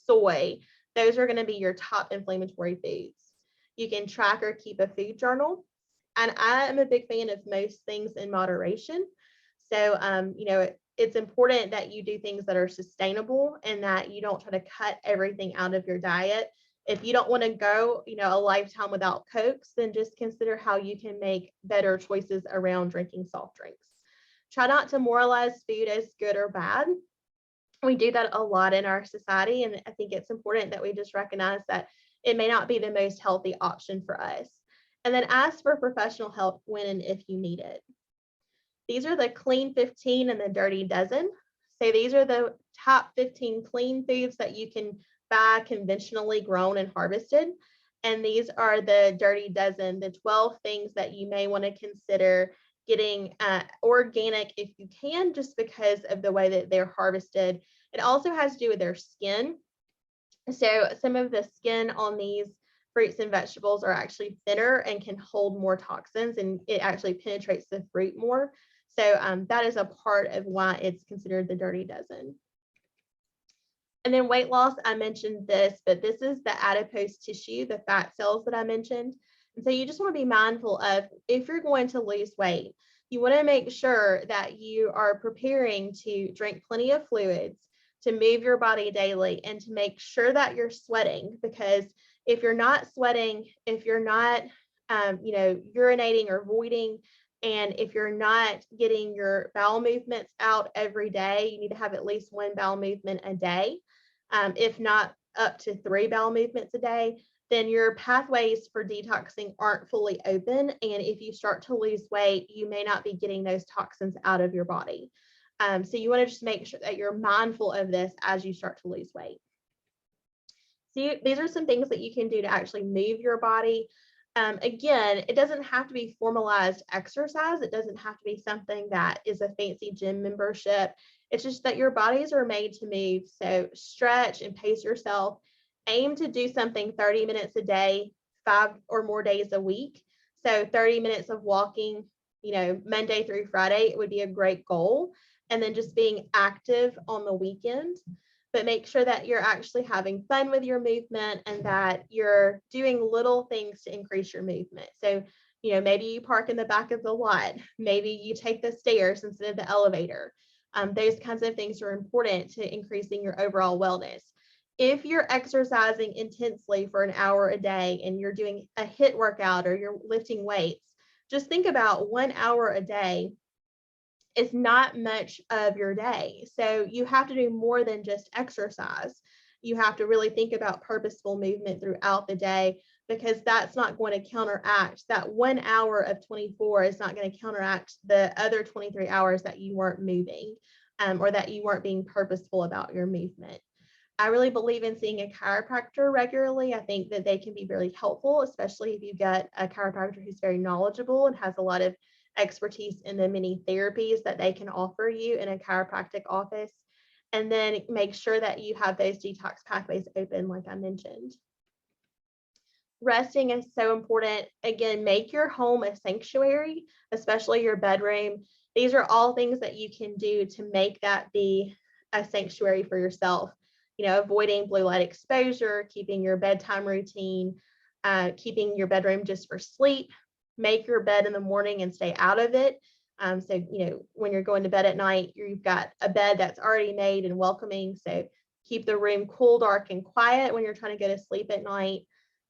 soy, those are going to be your top inflammatory foods. You can track or keep a food journal. And I am a big fan of most things in moderation. So, it's important that you do things that are sustainable and that you don't try to cut everything out of your diet. If you don't want to go, a lifetime without Cokes, then just consider how you can make better choices around drinking soft drinks. Try not to moralize food as good or bad. We do that a lot in our society, and I think it's important that we just recognize that it may not be the most healthy option for us. And then ask for professional help when and if you need it. These are the clean 15 and the dirty dozen. So these are the top 15 clean foods that you can buy conventionally grown and harvested. And these are the dirty dozen, the 12 things that you may want to consider getting organic if you can, just because of the way that they're harvested. It also has to do with their skin. So some of the skin on these fruits and vegetables are actually thinner and can hold more toxins, and it actually penetrates the fruit more. So that is a part of why it's considered the dirty dozen. And then weight loss, I mentioned this, but this is the adipose tissue, the fat cells that I mentioned. And so you just want to be mindful of, if you're going to lose weight, you want to make sure that you are preparing to drink plenty of fluids, to move your body daily, and to make sure that you're sweating. Because if you're not sweating, if you're not, urinating or voiding, and if you're not getting your bowel movements out every day, you need to have at least one bowel movement a day, if not up to 3 bowel movements a day, then your pathways for detoxing aren't fully open. And if you start to lose weight, you may not be getting those toxins out of your body. So you want to just make sure that you're mindful of this as you start to lose weight. So these are some things that you can do to actually move your body. Again, it doesn't have to be formalized exercise. It doesn't have to be something that is a fancy gym membership. It's just that your bodies are made to move. So stretch and pace yourself. Aim to do something 30 minutes a day, 5 or more days a week. So 30 minutes of walking, Monday through Friday, it would be a great goal. And then just being active on the weekend. But make sure that you're actually having fun with your movement and that you're doing little things to increase your movement. So, maybe you park in the back of the lot. Maybe you take the stairs instead of the elevator. Those kinds of things are important to increasing your overall wellness. If you're exercising intensely for an hour a day and you're doing a HIIT workout or you're lifting weights, just think about 1 hour a day is not much of your day. So you have to do more than just exercise. You have to really think about purposeful movement throughout the day, because that's not going to counteract that 1 hour of 24 is not going to counteract the other 23 hours that you weren't moving, or that you weren't being purposeful about your movement. I really believe in seeing a chiropractor regularly. I think that they can be very helpful, especially if you get a chiropractor who's very knowledgeable and has a lot of expertise in the many therapies that they can offer you in a chiropractic office. And then make sure that you have those detox pathways open, like I mentioned. Resting is so important. Again, make your home a sanctuary, especially your bedroom. These are all things that you can do to make that be a sanctuary for yourself. Avoiding blue light exposure, keeping your bedtime routine, keeping your bedroom just for sleep. Make your bed in the morning and stay out of it. So, when you're going to bed at night, you've got a bed that's already made and welcoming. So keep the room cool, dark, and quiet when you're trying to go to sleep at night.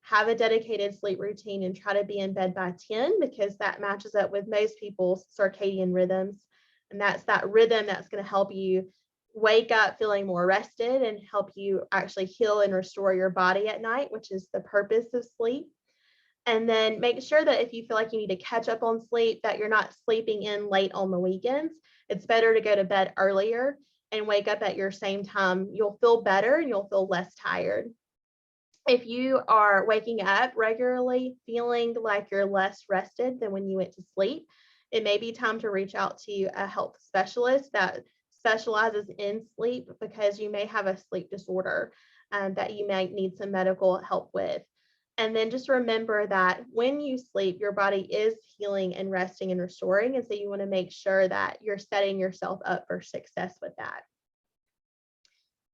Have a dedicated sleep routine and try to be in bed by 10, because that matches up with most people's circadian rhythms. And that's that rhythm that's going to help you wake up feeling more rested and help you actually heal and restore your body at night, which is the purpose of sleep. And then make sure that if you feel like you need to catch up on sleep, that you're not sleeping in late on the weekends. It's better to go to bed earlier and wake up at your same time. You'll feel better and you'll feel less tired. If you are waking up regularly feeling like you're less rested than when you went to sleep, it may be time to reach out to a health specialist that specializes in sleep, because you may have a sleep disorder that you might need some medical help with. And then just remember that when you sleep, your body is healing and resting and restoring. And so you want to make sure that you're setting yourself up for success with that.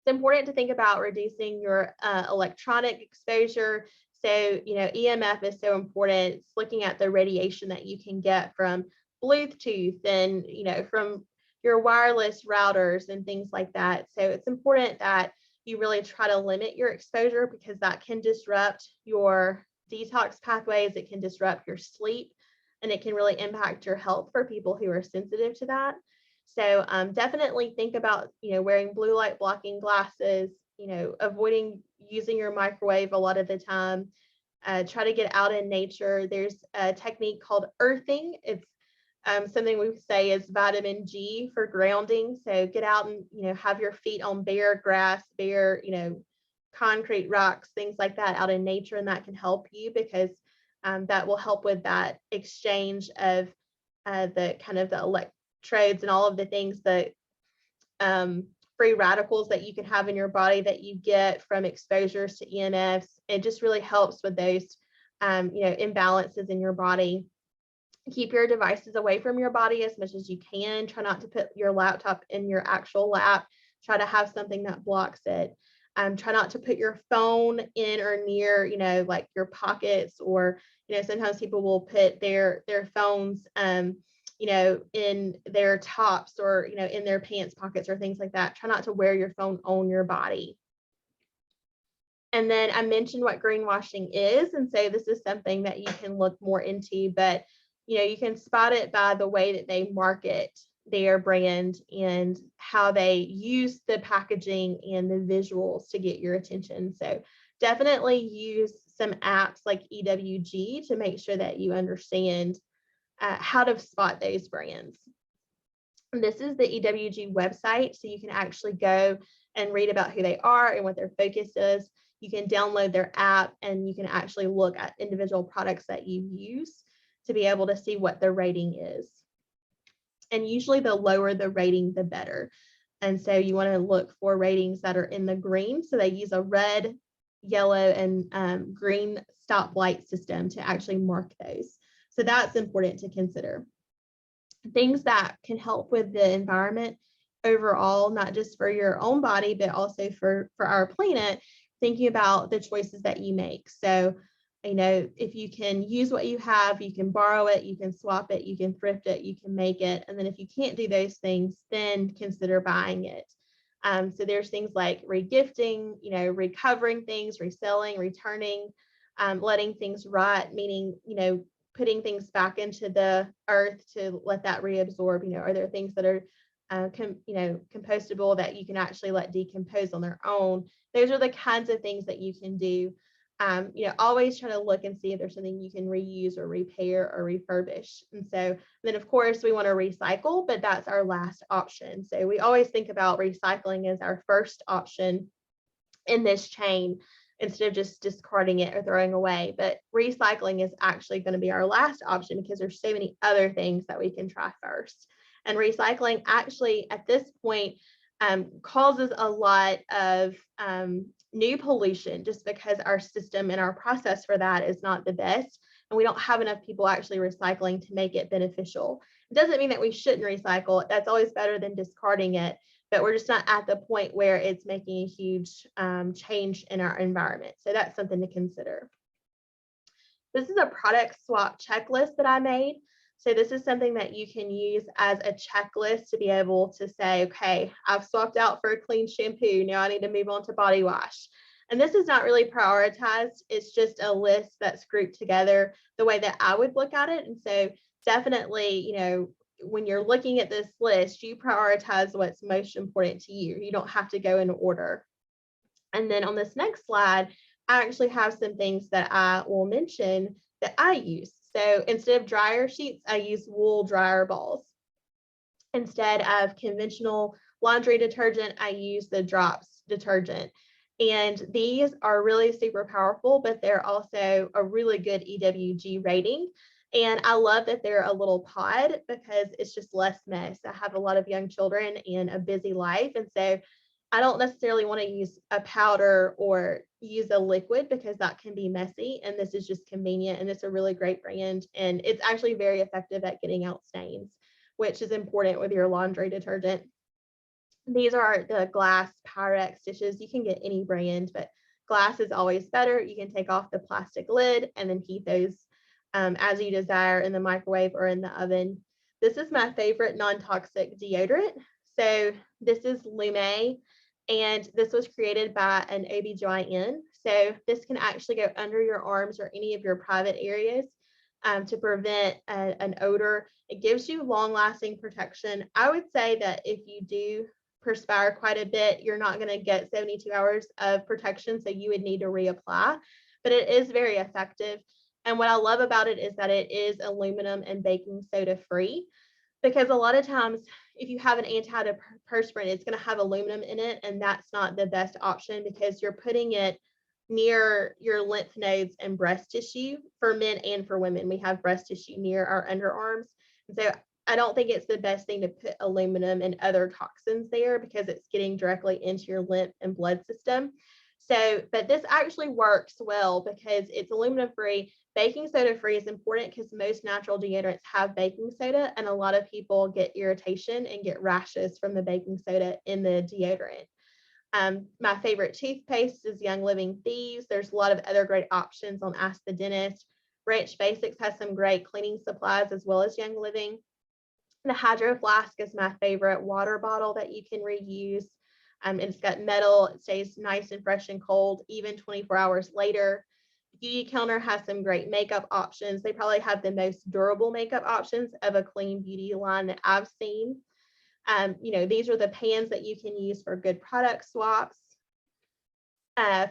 It's important to think about reducing your electronic exposure. So, EMF is so important. It's looking at the radiation that you can get from Bluetooth and, from your wireless routers and things like that. So it's important that you really try to limit your exposure, because that can disrupt your detox pathways. It can disrupt your sleep, and it can really impact your health for people who are sensitive to that. So definitely think about, wearing blue light blocking glasses, avoiding using your microwave a lot of the time. Try to get out in nature. There's a technique called earthing. It's something we say is vitamin G for grounding. So get out and, have your feet on bare grass, bare, concrete rocks, things like that out in nature. And that can help you, because that will help with that exchange of the kind of the electrodes and all of the things that free radicals that you can have in your body that you get from exposures to EMFs. It just really helps with those, imbalances in your body. Keep your devices away from your body as much as you can. Try not to put your laptop in your actual lap. Try to have something that blocks it. Try not to put your phone in or near, like your pockets, or, sometimes people will put their phones, in their tops, or, in their pants pockets or things like that. Try not to wear your phone on your body. And then I mentioned what greenwashing is. And so this is something that you can look more into, but you can spot it by the way that they market their brand and how they use the packaging and the visuals to get your attention. So definitely use some apps like EWG to make sure that you understand how to spot those brands. And this is the EWG website, so you can actually go and read about who they are and what their focus is. You can download their app and you can actually look at individual products that you use to be able to see what the rating is. And usually the lower the rating, the better. And so you want to look for ratings that are in the green. So they use a red, yellow, and green stoplight system to actually mark those. So that's important to consider. Things that can help with the environment overall, not just for your own body, but also for our planet, thinking about the choices that you make. So if you can use what you have, you can borrow it, you can swap it, you can thrift it, you can make it. And then if you can't do those things, then consider buying it. So there's things like regifting, recovering things, reselling, returning, letting things rot, meaning, putting things back into the earth to let that reabsorb. Are there things that are compostable that you can actually let decompose on their own? Those are the kinds of things that you can do. Always try to look and see if there's something you can reuse or repair or refurbish. And so then, of course, we want to recycle, but that's our last option. So we always think about recycling as our first option in this chain instead of just discarding it or throwing away. But recycling is actually going to be our last option because there's so many other things that we can try first. And recycling actually at this point causes a lot of new pollution just because our system and our process for that is not the best. And we don't have enough people actually recycling to make it beneficial. It doesn't mean that we shouldn't recycle. That's always better than discarding it. But we're just not at the point where it's making a huge change in our environment. So that's something to consider. This is a product swap checklist that I made. So this is something that you can use as a checklist to be able to say, okay, I've swapped out for a clean shampoo. Now I need to move on to body wash. And this is not really prioritized. It's just a list that's grouped together the way that I would look at it. And so definitely, when you're looking at this list, you prioritize what's most important to you. You don't have to go in order. And then on this next slide, I actually have some things that I will mention that I use. So instead of dryer sheets, I use wool dryer balls. Instead of conventional laundry detergent, I use the drops detergent. And these are really super powerful, but they're also a really good EWG rating. And I love that they're a little pod because it's just less mess. I have a lot of young children and a busy life. And so I don't necessarily want to use a powder or use a liquid because that can be messy. And this is just convenient and it's a really great brand. And it's actually very effective at getting out stains, which is important with your laundry detergent. These are the glass Pyrex dishes. You can get any brand, but glass is always better. You can take off the plastic lid and then heat those as you desire in the microwave or in the oven. This is my favorite non-toxic deodorant. So this is Lume, and this was created by an OBGYN. So this can actually go under your arms or any of your private areas to prevent an odor. It gives you long-lasting protection. I would say that if you do perspire quite a bit, you're not going to get 72 hours of protection, so you would need to reapply, but it is very effective. And what I love about it is that it is aluminum and baking soda free, because a lot of times if you have an antiperspirant, it's going to have aluminum in it, and that's not the best option because you're putting it near your lymph nodes and breast tissue. For men and for women, we have breast tissue near our underarms. And so I don't think it's the best thing to put aluminum and other toxins there because it's getting directly into your lymph and blood system. So, but this actually works well because it's aluminum free. Baking soda free is important because most natural deodorants have baking soda, and a lot of people get irritation and get rashes from the baking soda in the deodorant. My favorite toothpaste is Young Living Thieves. There's a lot of other great options on Ask the Dentist. Ranch Basics has some great cleaning supplies as well as Young Living. The Hydro Flask is my favorite water bottle that you can reuse. It's got metal. It stays nice and fresh and cold, even 24 hours later. Beauty Counter has some great makeup options. They probably have the most durable makeup options of a clean beauty line that I've seen. These are the pans that you can use for good product swaps.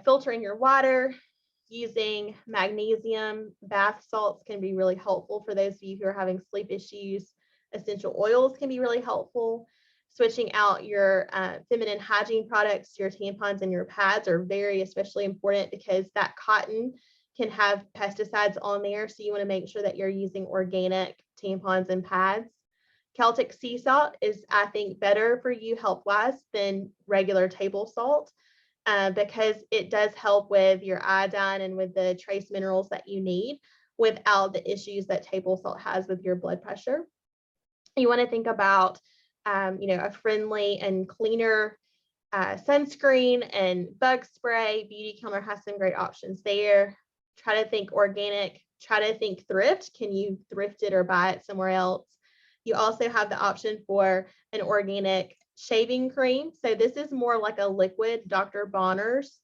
Filtering your water, using magnesium bath salts can be really helpful for those of you who are having sleep issues. Essential oils can be really helpful. Switching out your feminine hygiene products, your tampons and your pads are especially important because that cotton can have pesticides on there. So you want to make sure that you're using organic tampons and pads. Celtic sea salt is, I think, better for you health-wise than regular table salt because it does help with your iodine and with the trace minerals that you need without the issues that table salt has with your blood pressure. You want to think about a friendly and cleaner sunscreen and bug spray. Beauty Counter has some great options there. Try to think organic. Try to think thrift. Can you thrift it or buy it somewhere else? You also have the option for an organic shaving cream. So this is more like a liquid, Dr. Bonner's.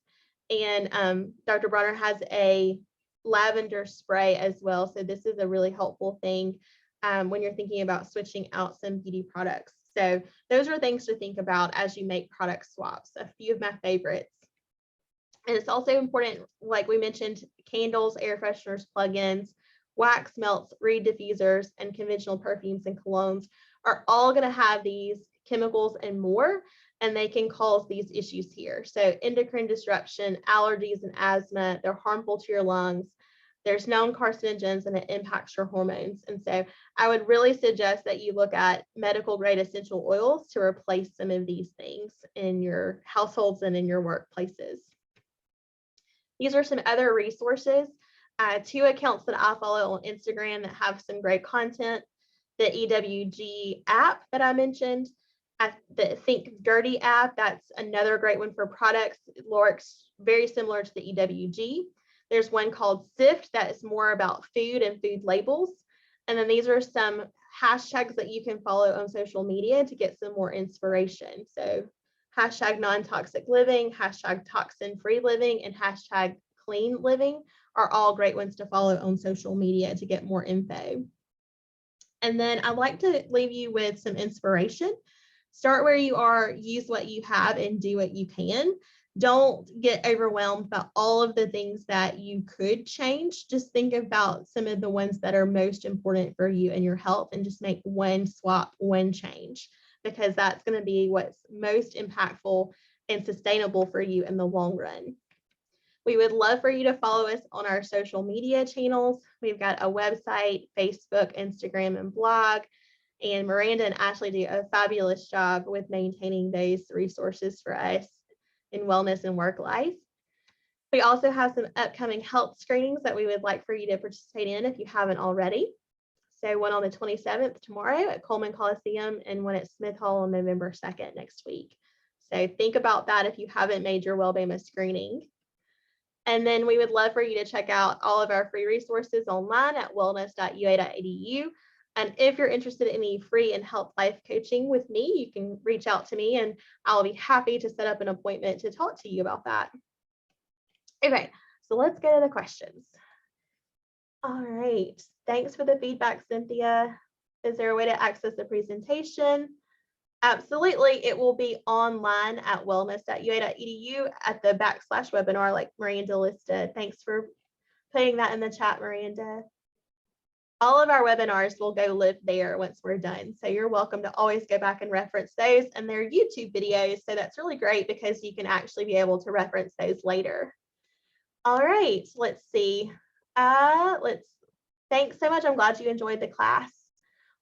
And Dr. Bonner has a lavender spray as well. So this is a really helpful thing when you're thinking about switching out some beauty products. So those are things to think about as you make product swaps. A few of my favorites. And it's also important, like we mentioned, candles, air fresheners, plugins, wax melts, reed diffusers, and conventional perfumes and colognes are all going to have these chemicals and more, and they can cause these issues here. So endocrine disruption, allergies and asthma, they're harmful to your lungs. There's known carcinogens and it impacts your hormones. And so I would really suggest that you look at medical grade essential oils to replace some of these things in your households and in your workplaces. These are some other resources. 2 accounts that I follow on Instagram that have some great content. The EWG app that I mentioned, the Think Dirty app, that's another great one for products. It works very similar to the EWG. There's one called Sift that is more about food and food labels. And then these are some hashtags that you can follow on social media to get some more inspiration. So hashtag non-toxic living, hashtag toxin-free living, and hashtag clean living are all great ones to follow on social media to get more info. And then I'd like to leave you with some inspiration. Start where you are, use what you have, and do what you can. Don't get overwhelmed by all of the things that you could change. Just think about some of the ones that are most important for you and your health, and just make one swap, one change, because that's going to be what's most impactful and sustainable for you in the long run. We would love for you to follow us on our social media channels. We've got a website, Facebook, Instagram, and blog. And Miranda and Ashley do a fabulous job with maintaining those resources for us in wellness and work life. We also have some upcoming health screenings that we would like for you to participate in if you haven't already. So one on the 27th tomorrow at Coleman Coliseum, and one at Smith Hall on November 2nd next week. So think about that if you haven't made your Wellbama screening. And then we would love for you to check out all of our free resources online at wellness.ua.edu. And if you're interested in any free and health life coaching with me, you can reach out to me and I'll be happy to set up an appointment to talk to you about that. Okay, so let's go to the questions. All right, thanks for the feedback, Cynthia. Is there a way to access the presentation? Absolutely, it will be online at wellness.ua.edu at the /webinar like Miranda listed. Thanks for putting that in the chat, Miranda. All of our webinars will go live there once we're done. So you're welcome to always go back and reference those, and they're YouTube videos. So that's really great because you can actually be able to reference those later. All right, let's see. Thanks so much. I'm glad you enjoyed the class.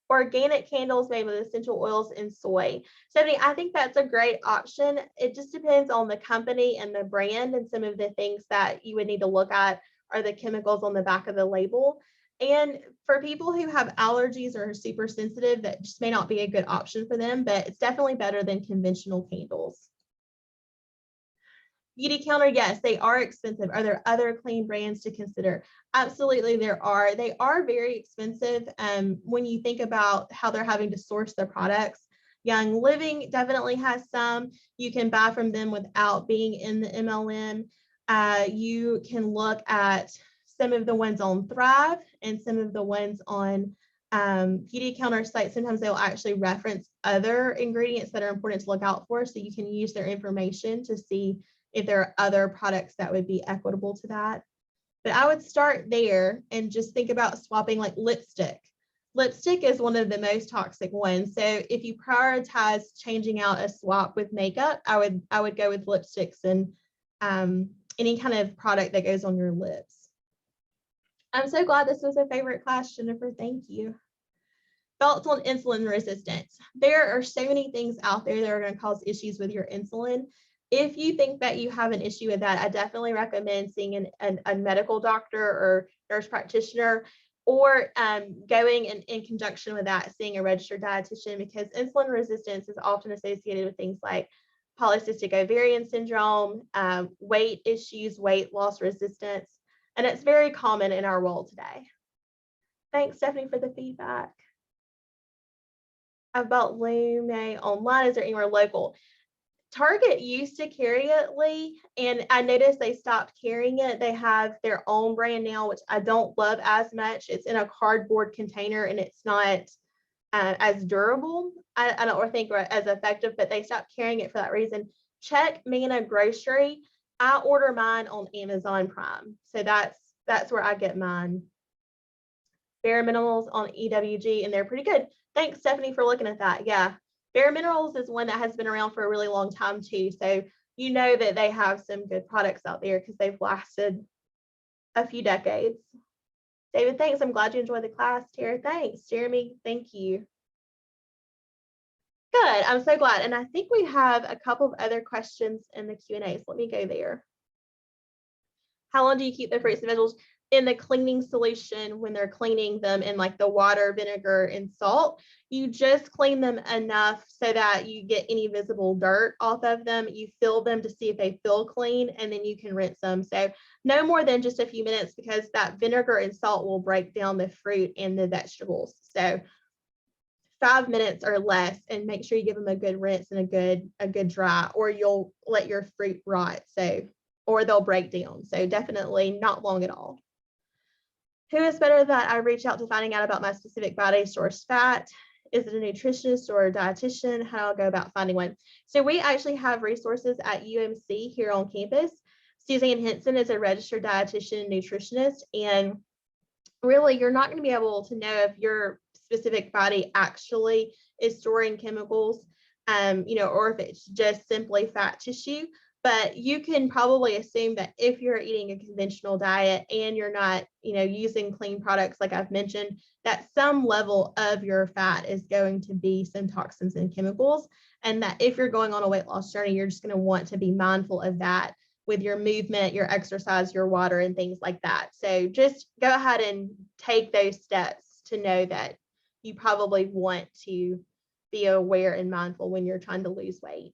Organic candles made with essential oils and soy. Stephanie, I think that's a great option. It just depends on the company and the brand, and some of the things that you would need to look at are the chemicals on the back of the label. And for people who have allergies or are super sensitive, that just may not be a good option for them, but it's definitely better than conventional candles. Beauty counter, yes, they are expensive. Are there other clean brands to consider? Absolutely, there are. They are very expensive when you think about how they're having to source their products. Young Living definitely has some. You can buy from them without being in the MLM. You can look at some of the ones on Thrive and some of the ones on beauty counter sites. Sometimes they'll actually reference other ingredients that are important to look out for, so you can use their information to see if there are other products that would be equitable to that. But I would start there and just think about swapping, like lipstick. Lipstick is one of the most toxic ones. So if you prioritize changing out a swap with makeup, I would go with lipsticks and any kind of product that goes on your lips. I'm so glad this was a favorite class, Jennifer. Thank you. Thoughts on insulin resistance. There are so many things out there that are going to cause issues with your insulin. If you think that you have an issue with that, I definitely recommend seeing a medical doctor or nurse practitioner, or going in conjunction with that, seeing a registered dietitian, because insulin resistance is often associated with things like polycystic ovarian syndrome, weight issues, weight loss resistance, and it's very common in our world today. Thanks, Stephanie, for the feedback. I've bought Lume online. Is there anywhere local? Target used to carry it, Lee, and I noticed they stopped carrying it. They have their own brand now, which I don't love as much. It's in a cardboard container and it's not as durable. I don't think as effective, but they stopped carrying it for that reason. Check Manna Grocery. I order mine on Amazon Prime, so that's where I get mine. Bare Minerals on EWG, and they're pretty good. Thanks, Stephanie, for looking at that. Yeah, Bare Minerals is one that has been around for a really long time too, so you know that they have some good products out there because they've lasted a few decades. David, thanks. I'm glad you enjoyed the class. Tara, thanks. Jeremy, thank you. Good. I'm so glad. And I think we have a couple of other questions in the Q&A. So let me go there. How long do you keep the fruits and vegetables in the cleaning solution when they're cleaning them in like the water, vinegar, and salt? You just clean them enough so that you get any visible dirt off of them. You fill them to see if they feel clean, and then you can rinse them. So no more than just a few minutes, because that vinegar and salt will break down the fruit and the vegetables. So 5 minutes or less, and make sure you give them a good rinse and a good dry, or you'll let your fruit rot. So, or they'll break down. So definitely not long at all. Who is better that I reach out to finding out about my specific body source fat? Is it a nutritionist or a dietitian? How do I go about finding one? So we actually have resources at UMC here on campus. Suzanne Henson is a registered dietitian and nutritionist, and really you're not going to be able to know if your specific body actually is storing chemicals, or if it's just simply fat tissue. But you can probably assume that if you're eating a conventional diet and you're not, using clean products like I've mentioned, that some level of your fat is going to be some toxins and chemicals. And that if you're going on a weight loss journey, you're just going to want to be mindful of that with your movement, your exercise, your water, and things like that. So just go ahead and take those steps to know that you probably want to be aware and mindful when you're trying to lose weight.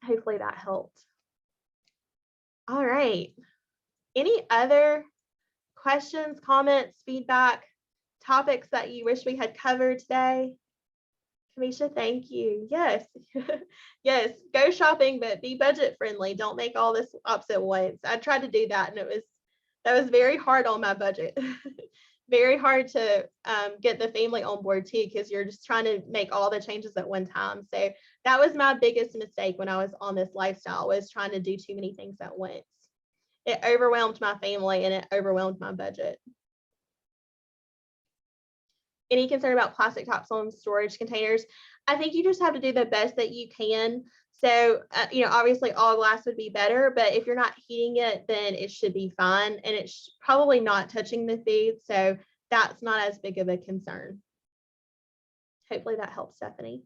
Hopefully that helped. All right. Any other questions, comments, feedback, topics that you wish we had covered today? Kamisha, thank you. Yes. Yes, go shopping, but be budget friendly. Don't make all this ups at once. I tried to do that, and that was very hard on my budget. Very hard to get the family on board too, because you're just trying to make all the changes at one time. So that was my biggest mistake when I was on this lifestyle, was trying to do too many things at once. It overwhelmed my family and it overwhelmed my budget. Any concern about plastic tops on storage containers? I think you just have to do the best that you can. So, obviously all glass would be better, but if you're not heating it, then it should be fine. And it's probably not touching the food. So that's not as big of a concern. Hopefully that helps, Stephanie.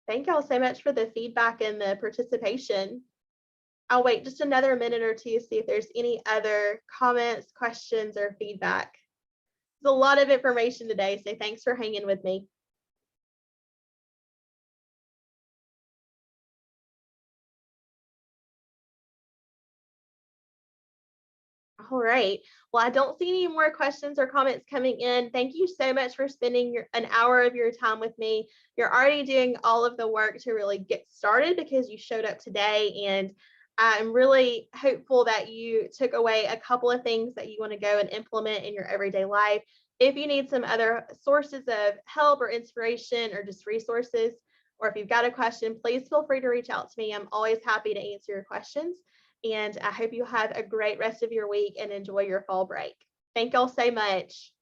Thank y'all so much for the feedback and the participation. I'll wait just another minute or two to see if there's any other comments, questions, or feedback. There's a lot of information today, so thanks for hanging with me. All right. Well, I don't see any more questions or comments coming in. Thank you so much for spending an hour of your time with me. You're already doing all of the work to really get started because you showed up today, and I'm really hopeful that you took away a couple of things that you want to go and implement in your everyday life. If you need some other sources of help or inspiration or just resources, or if you've got a question, please feel free to reach out to me. I'm always happy to answer your questions. And I hope you have a great rest of your week and enjoy your fall break. Thank y'all so much.